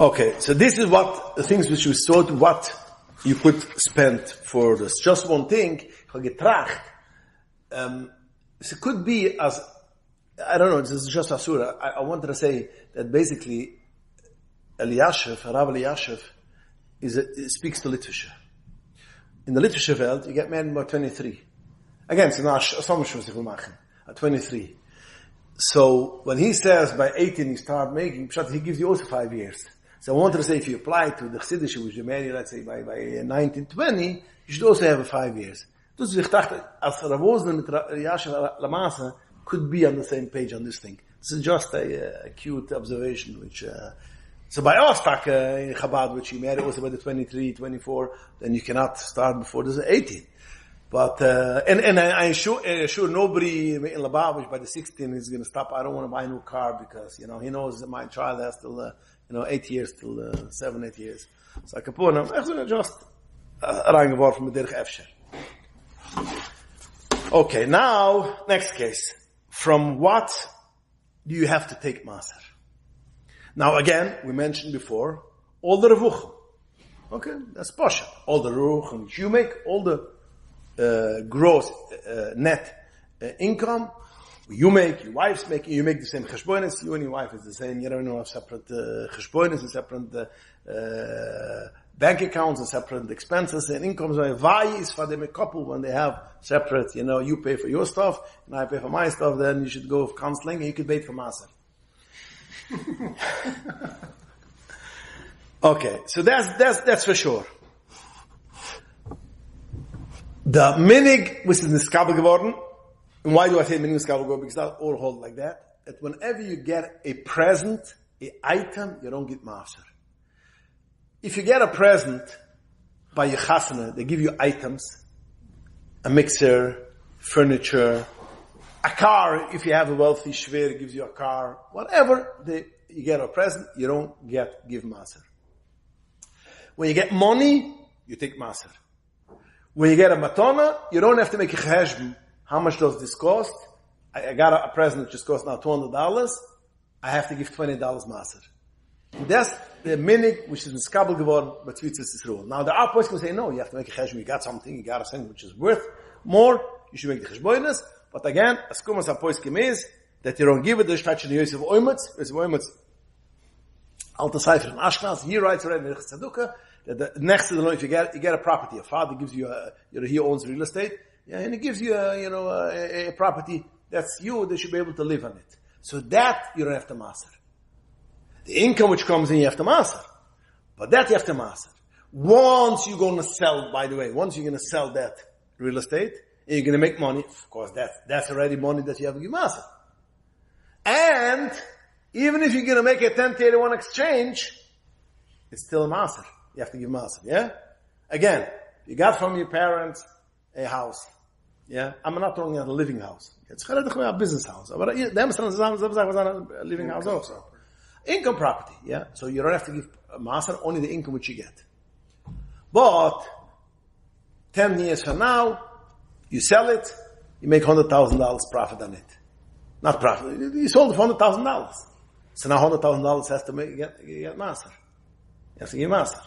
Okay, so this is what the things which we saw, what you could spend for this. Just one thing, getracht. It could be as, I don't know, this is just a surah. I wanted to say that basically, Rav Eliashiv, speaks to literature. In the literature world, you get married about 23. Again, so now assumptions if we machen at 23. So when he says by 18 you start making, he gives you also 5 years. So I wanted to say if you apply to the Chassidische, which you marry, let's say by 19, 20, you should also have 5 years. Dus ich dachte, als Ravosner mit Yasha Lamasa could be on the same page on this thing. This is just a cute observation, which, so by us, in Chabad, which you marry also by the 23, 24, then you cannot start before this 18. But, and I'm sure nobody in Lubavitch by the 16 is going to stop. I don't want to buy a new car because, he knows that my child has still, 8 years till 7, 8 years. So I kapot, I'm just reingeworfen mit derch Efscher. Okay, now, next case. From what do you have to take Maser? Now again, we mentioned before, all the revuchim. Okay, that's Pasha. All the revuchim which you make, all the gross net income, you make, your wife's making, you make the same cheshbonis, you and your wife is the same, you don't have separate cheshbonis and separate bank accounts and separate expenses and incomes. Why is for them a couple when they have separate, you pay for your stuff and I pay for my stuff, then you should go for counseling and you could wait for Maser. Okay, so that's for sure. The minig, which is niskabel geworden, and why do I say minig niskabel geworden? Because that all hold like that. That whenever you get a present, an item, you don't get maser. If you get a present by your chasana, they give you items, a mixer, furniture, a car. If you have a wealthy shver, it gives you a car. Whatever you get a present, you don't give maser. When you get money, you take maser. When you get a matana, you don't have to make a cheshbon. How much does this cost? I got a present that just costs now $200. I have to give $20 maser. That's the minig which is niskabel geworden, but Tzvitzis is rule. Now the Apois can say, no, you have to make a cheshbon. You got something, you got a thing which is worth more. You should make the cheshbonis. But again, as kumas Apois is that you don't give it the shtach in Yosef Oimetz. Yosef Oimetz, Alta Sefer in Ashkenaz. He writes already in Tzedukah that the next to the law, if you get a property, a father gives you he owns real estate, and he gives you a property that's you, they should be able to live on it. So that you don't have to maser. The income which comes in, you have to maser. But that you have to maser. Once you're going to sell, by the way, once you're going to sell that real estate, and you're going to make money, of course, that's already money that you have to give maser. And even if you're going to make a 10-to-1 exchange, it's still a maser. You have to give maser, yeah? Again, you got from your parents a house, yeah? I'm not talking about a living house. It's a business house. But them a living house also. Income property, yeah? So you don't have to give maser, only the income which you get. But 10 years from now, you sell it, you make $100,000 profit on it. Not profit. You sold it for $100,000. So now $100,000 has to get maser. You have to give maser.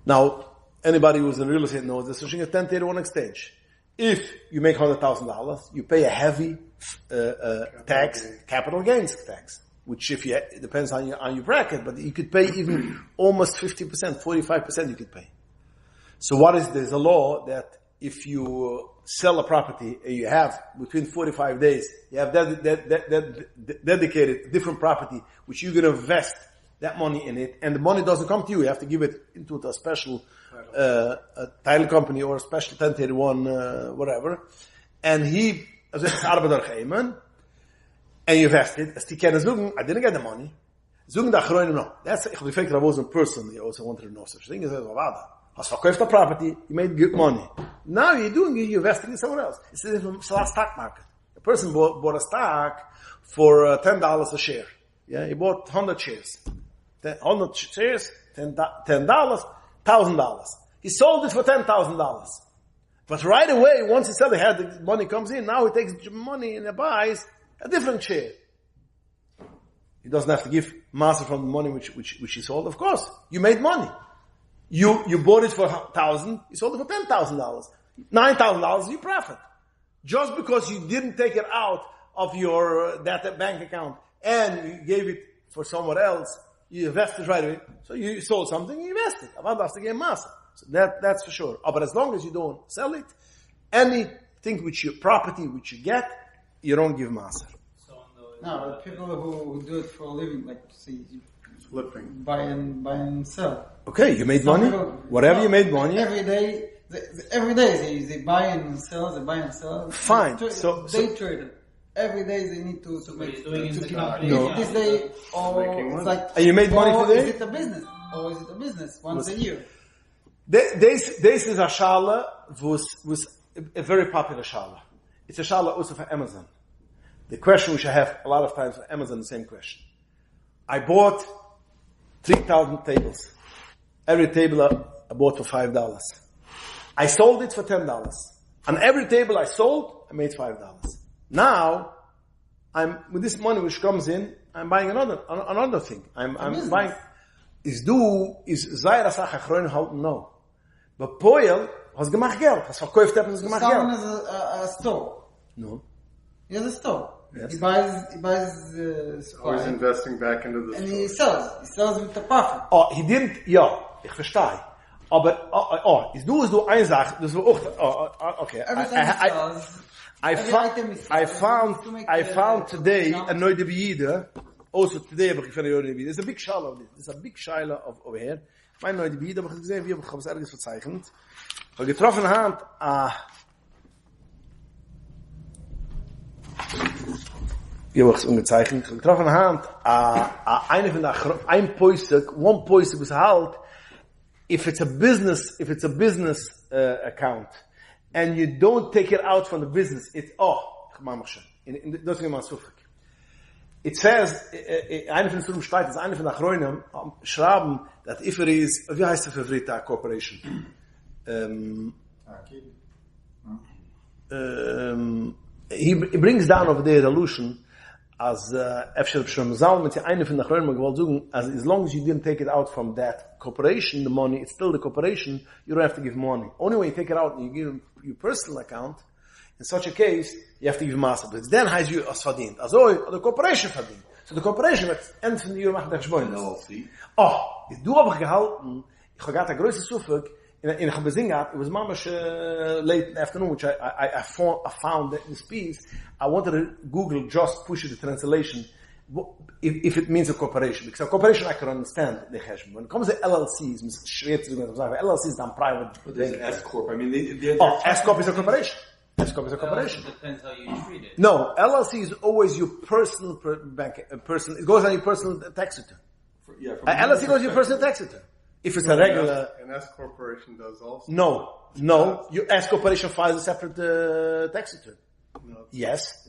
Now, anybody who's in real estate knows there's such a 10-to-1 exchange. If you make $100,000, you pay a heavy tax, capital gains tax, which it depends on your bracket, but you could pay even almost 50%, 45% you could pay. So there's a law that if you sell a property and you have between 45 days, you have dedicated different property, which you're going to invest that money in it, and the money doesn't come to you. You have to give it into a special title company or a special 10-to-1 whatever. And he, and you invest it. As die kennen zoeken, I didn't get the money. Zoeken da groeien no. That's ich reflect there was a person he also wanted to know such thing. He says, "Wada, has verkauft the property, you made good money. Now you're investing in somewhere else. It's a stock market. A person bought a stock for $10 a share. Yeah, he bought 100 shares. 100 shares, $10, $1,000. He sold it for $10,000. But right away, once he said the money comes in, now he takes money and he buys a different share. He doesn't have to give master from the money which he sold. Of course, you made money. You bought it for $1,000, you sold it for $10,000. $9,000, you profit. Just because you didn't take it out of your that bank account and you gave it for someone else, you invested right away. So you sold something, you invested. About that's the game master. So that's for sure. But as long as you don't sell it, any thing which your property, which you get, you don't give maaser. No, the people who do it for a living, like see, Flipping. buy and sell. Okay, you made money. Whatever you made money. Every day they buy and sell. They buy and sell. Fine. They trade it. Every day they need to make doing to No. this day or it's like. And you made money or today? Is it a business? Or is it a business once a year? This is a shala was a very popular shala. It's a shala also for Amazon. The question which I have a lot of times for Amazon, the same question. I bought 3,000 tables. Every table I bought for $5. I sold it for $10. On every table I sold, I made $5. Now, I'm with this money which comes in, I'm buying another thing. I'm buying. Is Zaira Sacha Chroin halten no. But Poel has gemacht Geld. Has verkauft has gemacht Geld. Someone has a store. No. He has a store. Yes. He buys supply. Always investing back into the And store. he sells. He sells with the profit. Oh, he didn't, ja, ich verstehe. Aber, ist du eine Sache, das war auch, okay. Every time he sells, I found today a neue Bide. Also today habe ich gefunden neue Bide. It's a big shale of this. It's a big shale of over here. Mein neue Bide, aber ich gesehen, wie habe es ergens verzeichnet. Ich habe getroffen Hand, ich habe es ungezeichnet. Ich habe getroffen Hand, one Poisek was halt, if it's a business account, and you don't take it out from the business, it says, eine von den Steiten, eine von der Chroinen, schreiben, that if it is, wie heißt der für Vrita Corporation? He brings down over there the illusion, as Efshel B'Shem Zal, mit eine von der Chroinen, gewollt sagen, as long as you didn't take it out from that corporation, the money, it's still the corporation, you don't have to give money. Only when you take it out and you give your personal account, in such a case, you have to give maaser. But then has you as verdient. Also, the corporation verdient. So the corporation wird end von dir machen der Geschwindigkeit. Du habe ich gehalten, ich habe gerade eine große Suffolk, in ich habe gesehen gehabt, it was mamash late in the afternoon, which I found this piece. I wanted to Google, just push the translation, if it means a corporation. Because a corporation I can understand the cheshbon. When it comes to LLCs, LLCs are private. But there's an S-Corp. I mean, S-Corp is a corporation. S-Corp is a corporation. It depends how you treat it. No, LLC is always your personal bank, person. It goes on your personal tax return. LLC goes on your personal tax return. If it's a regular. An S corporation does also. No. Your S corporation files a separate tax return. No. Yes.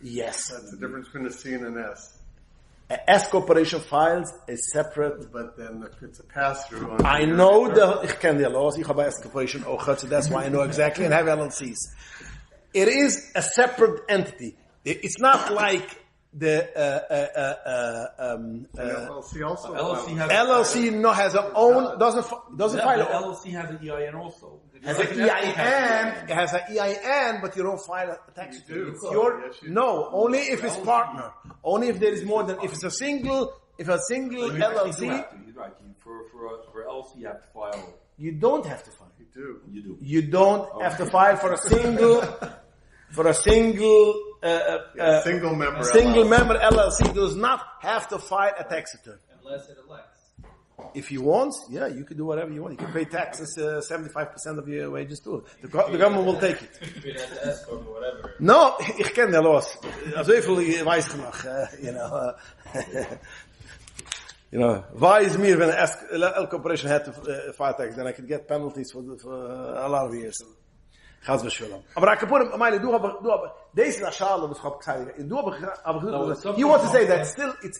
That's the difference between a C and an S. An S corporation files a separate. But then if it's a pass-through. I know ich ken the laws. Ich habe S corporation auch, so that's why I know exactly and have LLCs. It is a separate entity. It's not like the LLC also. LLC has a own doesn't file. LLC has an EIN also. Has an EIN. It has an EIN, but you don't file a tax return. Only if it's partner. Only if there is more than if it's a single. If a single LLC. You're right. For LLC, you have to file. You don't have to file. You do. You don't have to file for a single. Single member LLC does not have to file a tax return. Unless it elects. If he wants, you can do whatever you want. You can pay taxes, 75% of your wages too. The government will take it. If it has an S-Corp or whatever. No, ich kenne the laws. Also viel weiß ich noch, why is me when L corporation had to file tax, then I could get penalties for a lot of years. Chaz v'sholem. Aber Akapurim, Amayli, du hab, this is a shal of the Chab Ksai. You want to say that still, it's,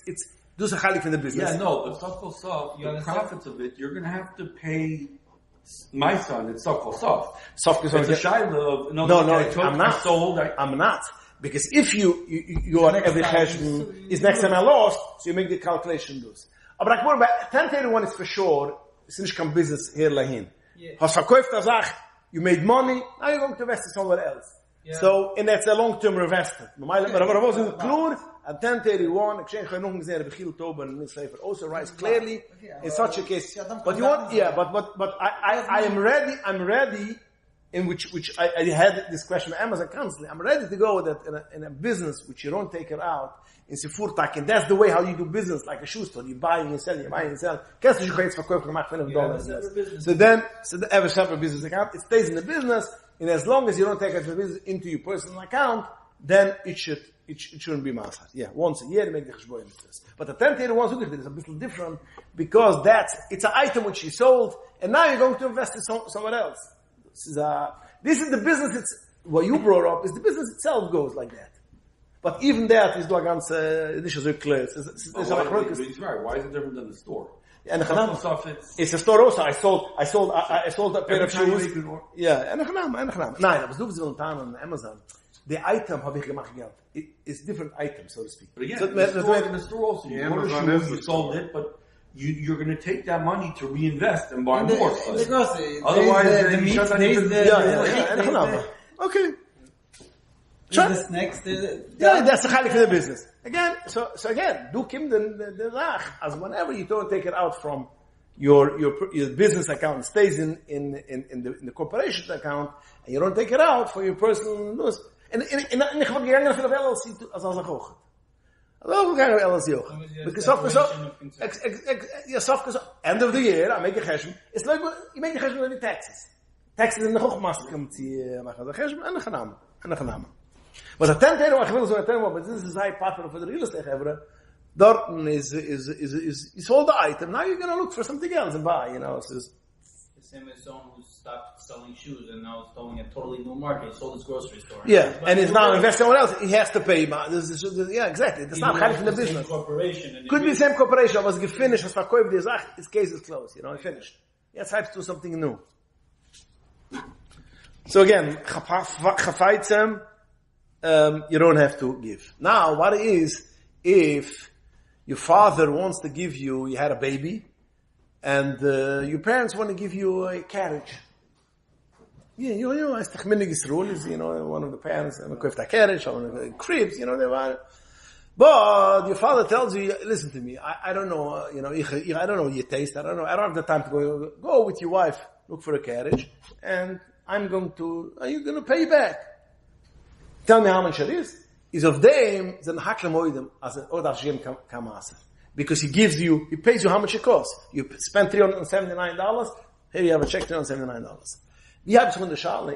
do a chalik in the business. Yeah, no, but Sokol Sof, the profits of it, you're going to have to pay my son, it's Sokol Sof. It's a shiloh. No, I'm not. I'm not. Because if you are every cheshbon is next time I lost, so you make the calculation those. Aber Akapurim, 1031 is for sure, it's nicht kein business here lahin. Has verkauft a Sach, you made money, now you're going to invest it somewhere else. Yeah. So, and that's a long-term investment. But I was in the clear, at 1031, exchange nog gesehen, Bechil Tober, and Sefer also writes clearly, in such a case, but you want, but I am ready in which I had this question with Amazon constantly. I'm ready to go that in a business which you don't take it out in Sifurtak, and that's the way how you do business, like a shoe store. You buy and you sell, you buy and you sell. Kennst du dich jetzt verkaufen gemacht $5. So they have a separate business account. It stays in the business, and as long as you don't take it into your personal account, then it shouldn't be master. Yeah, once a year you make the cheshbonim with this. But the 10th year ones is a bit different because it's an item which you sold, and now you're going to invest in somewhere else. This is the business. What you brought up is the business itself goes like that. But even that is like this is clear. Right. Why is it different than the store? And it's a store also. I sold a pair of shoes. Yeah, and nein, aber du willst on Amazon. The item habe ich gemacht Geld. It's different items, so to speak. But again, so in the store also, you sold it, but you're going to take that money to reinvest and buy more. Otherwise, the meat stays okay. Sure. The snacks, that's the chalik of the business. Again, so again, do kim the lach, as whenever you don't take it out from your business account, it stays in the corporation account, and you don't take it out for your personal use. And ich habe gegangen für LLC als auch. Also gegangen LLC auch. Because end of the year, I make a cheshbon. It's like you make a cheshbon with the taxes. Taxes in the hochmaster kommt sie machen the cheshbon and the but the 10th year, I will so tell you, but this is high popular for the real estate ever. Dorton is sold the item. Now you're going to look for something else and buy. So the same as someone who stopped selling shoes and now is going a totally new market. He sold his grocery store. Yeah, and he's now investing somewhere else. He has to pay. Yeah, exactly. It's not half in the business. Could be the same corporation. I was finished. Was verkauft die Sache. His case is closed. Finished. Jetzt have to do something new. So again, chafaitzem. You don't have to give. Now, what is if your father wants to give you had a baby, and your parents want to give you a carriage? Yeah, as technical rule is, one of the parents want to give a carriage, or one of the cribs, they want. But your father tells you, listen to me, I don't know, I don't know your taste, I don't have the time to go with your wife, look for a carriage, and are you going to pay back? Tell me how much it is. Is of them, then hakle moidem as an order shem kamasa. Because he pays you how much it costs. You spend $379, here you have a check, $379. The habit from the Shala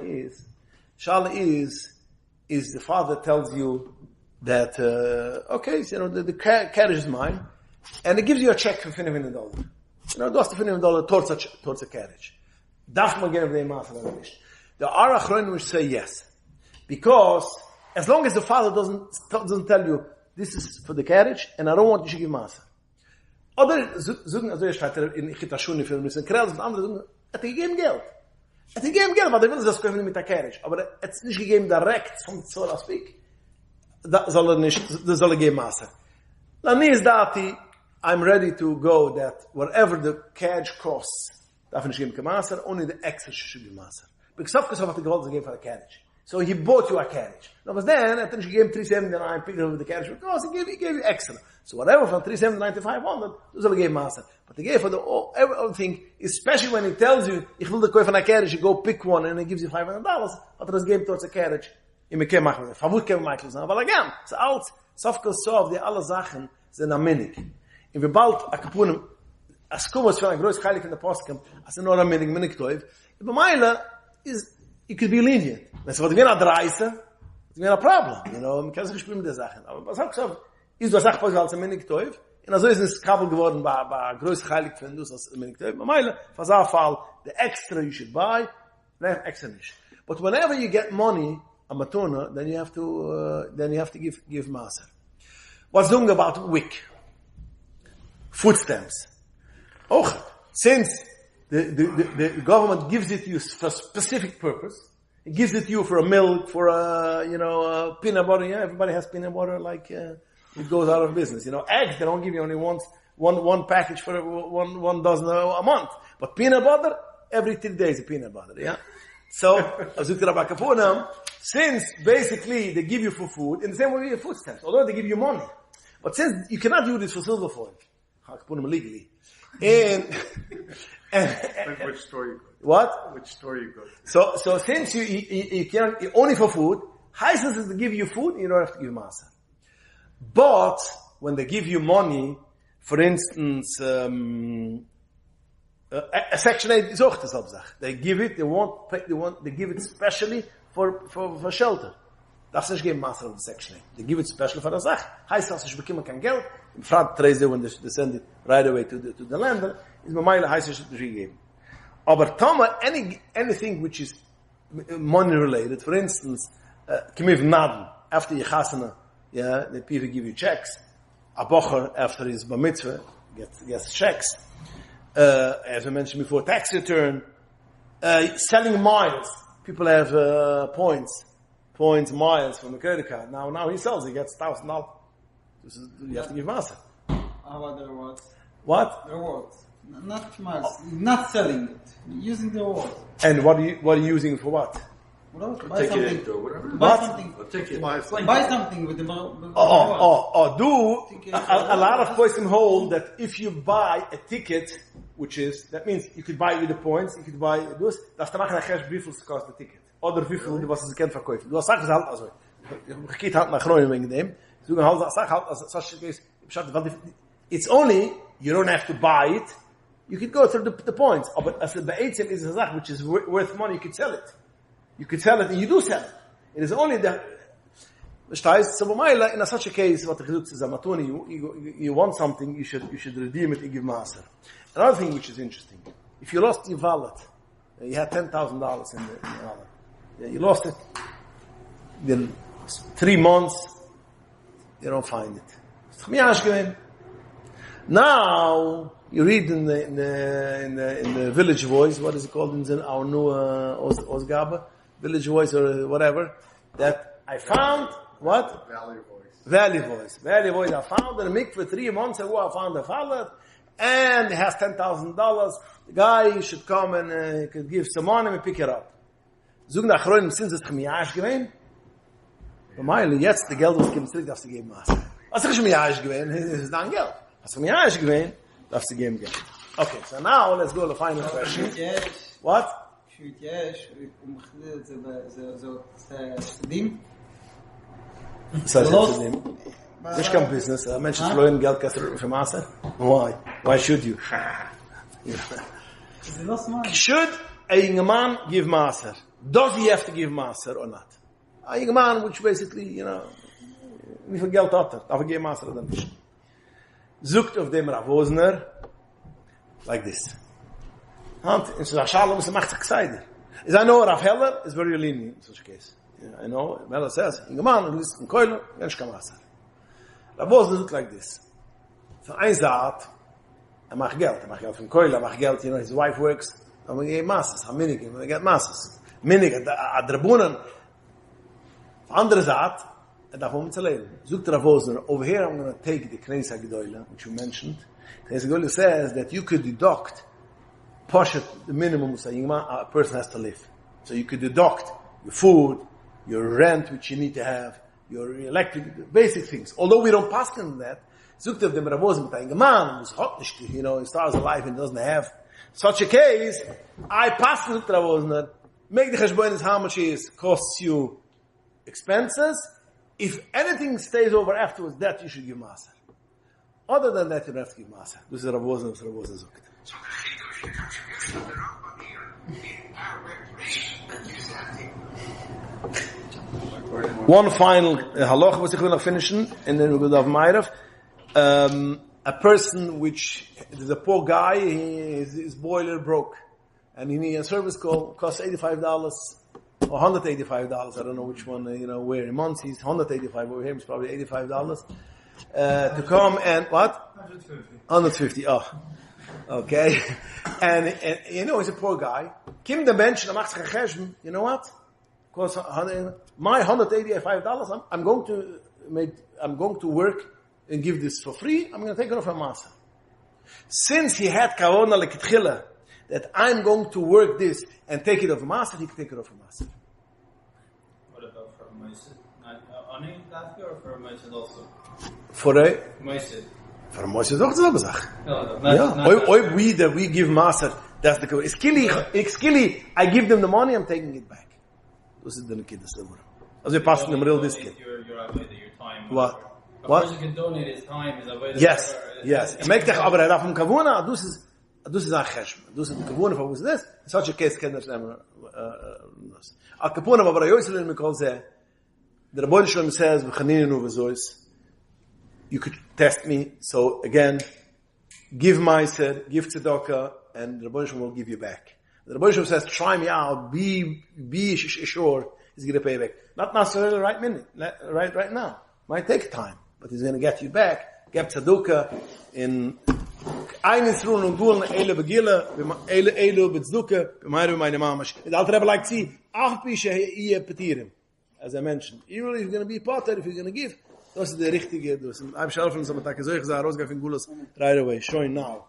is the father tells you that, the carriage is mine, and it gives you a check for $50. Du hast $50 towards a carriage. Darf man geben dem Maße oder nicht? The Arachron will say yes. Because as long as the father doesn't tell you, this is for the carriage, and I don't want you to give Maße. Oder sagen, also ich hatte in Chitashuni für ein bisschen Krells und andere sagen, hat gegeben Geld. Hat gegeben Geld, weil der will das kaufen mit der carriage. Aber er hat es nicht gegeben direkt, so to speak. Das soll geben Maße. Now, I'm ready to go that whatever the carriage costs, darf nicht geben Maße, only the extra should be Maße. Because of course, I have to go to give for the carriage. So he bought you a carriage. Now, but then, I think he gave him $379, picked up the carriage because he gave you extra. So whatever from $379 to $500, those are the master. But he gave for everything, especially when he tells you, ich will the kaufen a carriage, you go pick one and he gives you $500, but das geben towards a carriage. Ich mir kein machen. Verwut kein Michael sagen. Aber again, so alt, sofkos die alle Sachen sind am Minig. Und wir bald a kapunem, as kumos von ein groß heilig in der Post kommt, as nur am Minig toiv. Über Meile it could be lenient. Wenn es wird wie ein Adreise, it's been a problem, man kann sich spielen mit der Sachen. Aber was habe ich ist das Sachpost als ein Minig Teuf, und also ist es Kabel geworden bei größer Heilig für uns als ein Minig Teuf. Meile, for that fall, the extra you should buy, extra nicht. But whenever you get money, a matuna, then you have to give Maser. What's doing about WIC? Food stamps. Since the government gives it to you for a specific purpose, it gives it to you for a milk, for a peanut butter. Yeah, everybody has peanut butter. It goes out of business. Eggs they don't give you only one package for one dozen a month, but peanut butter every 3 days a peanut butter. Yeah. So since basically they give you for food in the same way we have food stamps, although they give you money, but since you cannot do this for silver foil, legally, and like which store you go? What? Which store you go to. So since you can't, only for food, Hisense is to give you food, you don't have to give Maser. But, when they give you money, for instance, a Section 8 is auch dieselbe Sache. They give it, they give it specially for shelter. Das ist geben Maser on the Section 8. They give it specially for the Sache. Heißt, dass ich bekomme kein Geld. Im Frag Treze, when they send it right away to the lander, is Meile heißt, ich nicht geben. Aber Tama, anything which is money related, for instance, Kimiv Naden, after your chasana, the people give you checks. A bocher, after his bar mitzvah, gets checks. As I mentioned before, tax return, selling miles. People have points, miles from the credit card. Now he sells, he gets $1,000. You have to give Maser. How about the rewards? What? The rewards. Not miles. Not selling it. Using the rewards. And what are you using for what? Buy something. Buy something. Buy something with the. A lot of places hold that if you buy a ticket, which is, that means you could buy with the points, you could buy this, das da machen nachher wie viel cost the ticket. Oder wie viel was es kennt verkaufen. Du sagst halt also. Ich geht halt nach Groningen wegen dem. So halt sag halt as it's only you don't have to buy it. You could go through the points. But as the Beitzim is a Zach which is worth money, you could sell it. You could sell it, and you do sell it. It is only the in such a case, what you want something, you should redeem it and give Maser. Another thing which is interesting, if you lost your wallet, you had $10,000 in the wallet, you lost it, then 3 months, you don't find it. Now, you read in the Village Voice, what is it called in our new Osgabe? Village Voice or whatever, that I found, what? Valley Voice. I found in a mikveh 3 months ago, I found a wallet, and it has $10,000. The guy should come and could give some money and pick it up. Zug nach Roim, sind es chemiasch gewesen? Meile, jetzt, die Geld, was kommt zurück, darfst du geben Maße. Was ist chemiasch gewesen? Das ist dein Geld. Was chemiasch gewesen, darfst du geben Geld. Okay, so now, let's go to the final question. What? יש, ומחליט זה צדדים. זה צדדים. יש כאן ביזנס, המנשת לא אין גלד כסר for Maser? Why should you? זה לא smart. Should a young man give Maser? Does he have to give Maser or not? A young man which basically, wie viel Geld hat darf er geben Maser oder nicht? Sucht auf dem Ravosner like this. And in such shalom, it makes excited. Is I know Rav Heller is very lenient in such a case. I know Heller says, "In man who is in koilo, mensch kann Maser." Rav Heller look like this. For ein Saat, macht Geld from koilo, macht Geld. His wife works. We get masses. Minig, we get masses. Minig, Adrabunen. For andere Saat, darf man zu leben. Sucht Rav Heller. Over here, I'm going to take the Knesset Gdoli, which you mentioned. Knesset Gdoli says that you could deduct the minimum a person has to live. So you could deduct your food, your rent, which you need to have, your electric, basic things. Although we don't pass on that, sucht of dem Ravos mit einem Mann, who's hot, he starts a life and doesn't have such a case. I pass on Ravos, make the cheshbonis how much it costs you expenses. If anything stays over afterwards, that you should give Maser. Other than that, you don't have to give Maser. This is Ravos and Ravos Zukt. One final halacha was going to finish, and then we'll go to Ma'irav. A person which is a poor guy, his boiler broke, and he needs a service call, costs $85 or $185. I don't know which one, where in months he's $185 over here, it's probably $85 to come and what? $150. Oh. Okay, and he's a poor guy. Kim the bench, you know what? Because my $185, I'm going to work and give this for free. I'm going to take it off a Maser. Since he had kavona lekitchila that I'm going to work this and take it off a Maser, he can take it off a Maser. What about for a Maser? Only that or for a Maser also? For a Maser. For a Maser is auch dieselbe Sache. Yeah. We give Maser That's the kavuna. Iskili, I give them the money, I'm taking it back. This is the Nikita Silver. As we pass them real this kid. Your time. What? A person can donate his time is avoided. Yes. Make the aber from kavuna, this is a cheshma. This is the kavuna for this. In such a case, can a kapuna aber Yosel because the Rebbeinu Shalom says v'chaninu v'zois. You could test me. So again, give ma'aser, give tzedakah, and the Rebbeinu Shalom will give you back. The Rebbeinu Shalom says, try me out, be sure he's going to pay back. Not necessarily right minute, right now. Might take time, but he's going to get you back. Get tzedakah in eines run und gulen ele begille, ele betzedakah, b'mayre meine mamash. The Alter Rebbe like see, ach bishe ie petirim. As I mentioned, even if you're going to be potter, if you're going to give, das ist der richtige. I'm sure from some attack, so ich sage, rausgehen von Gulas right away. Showing now.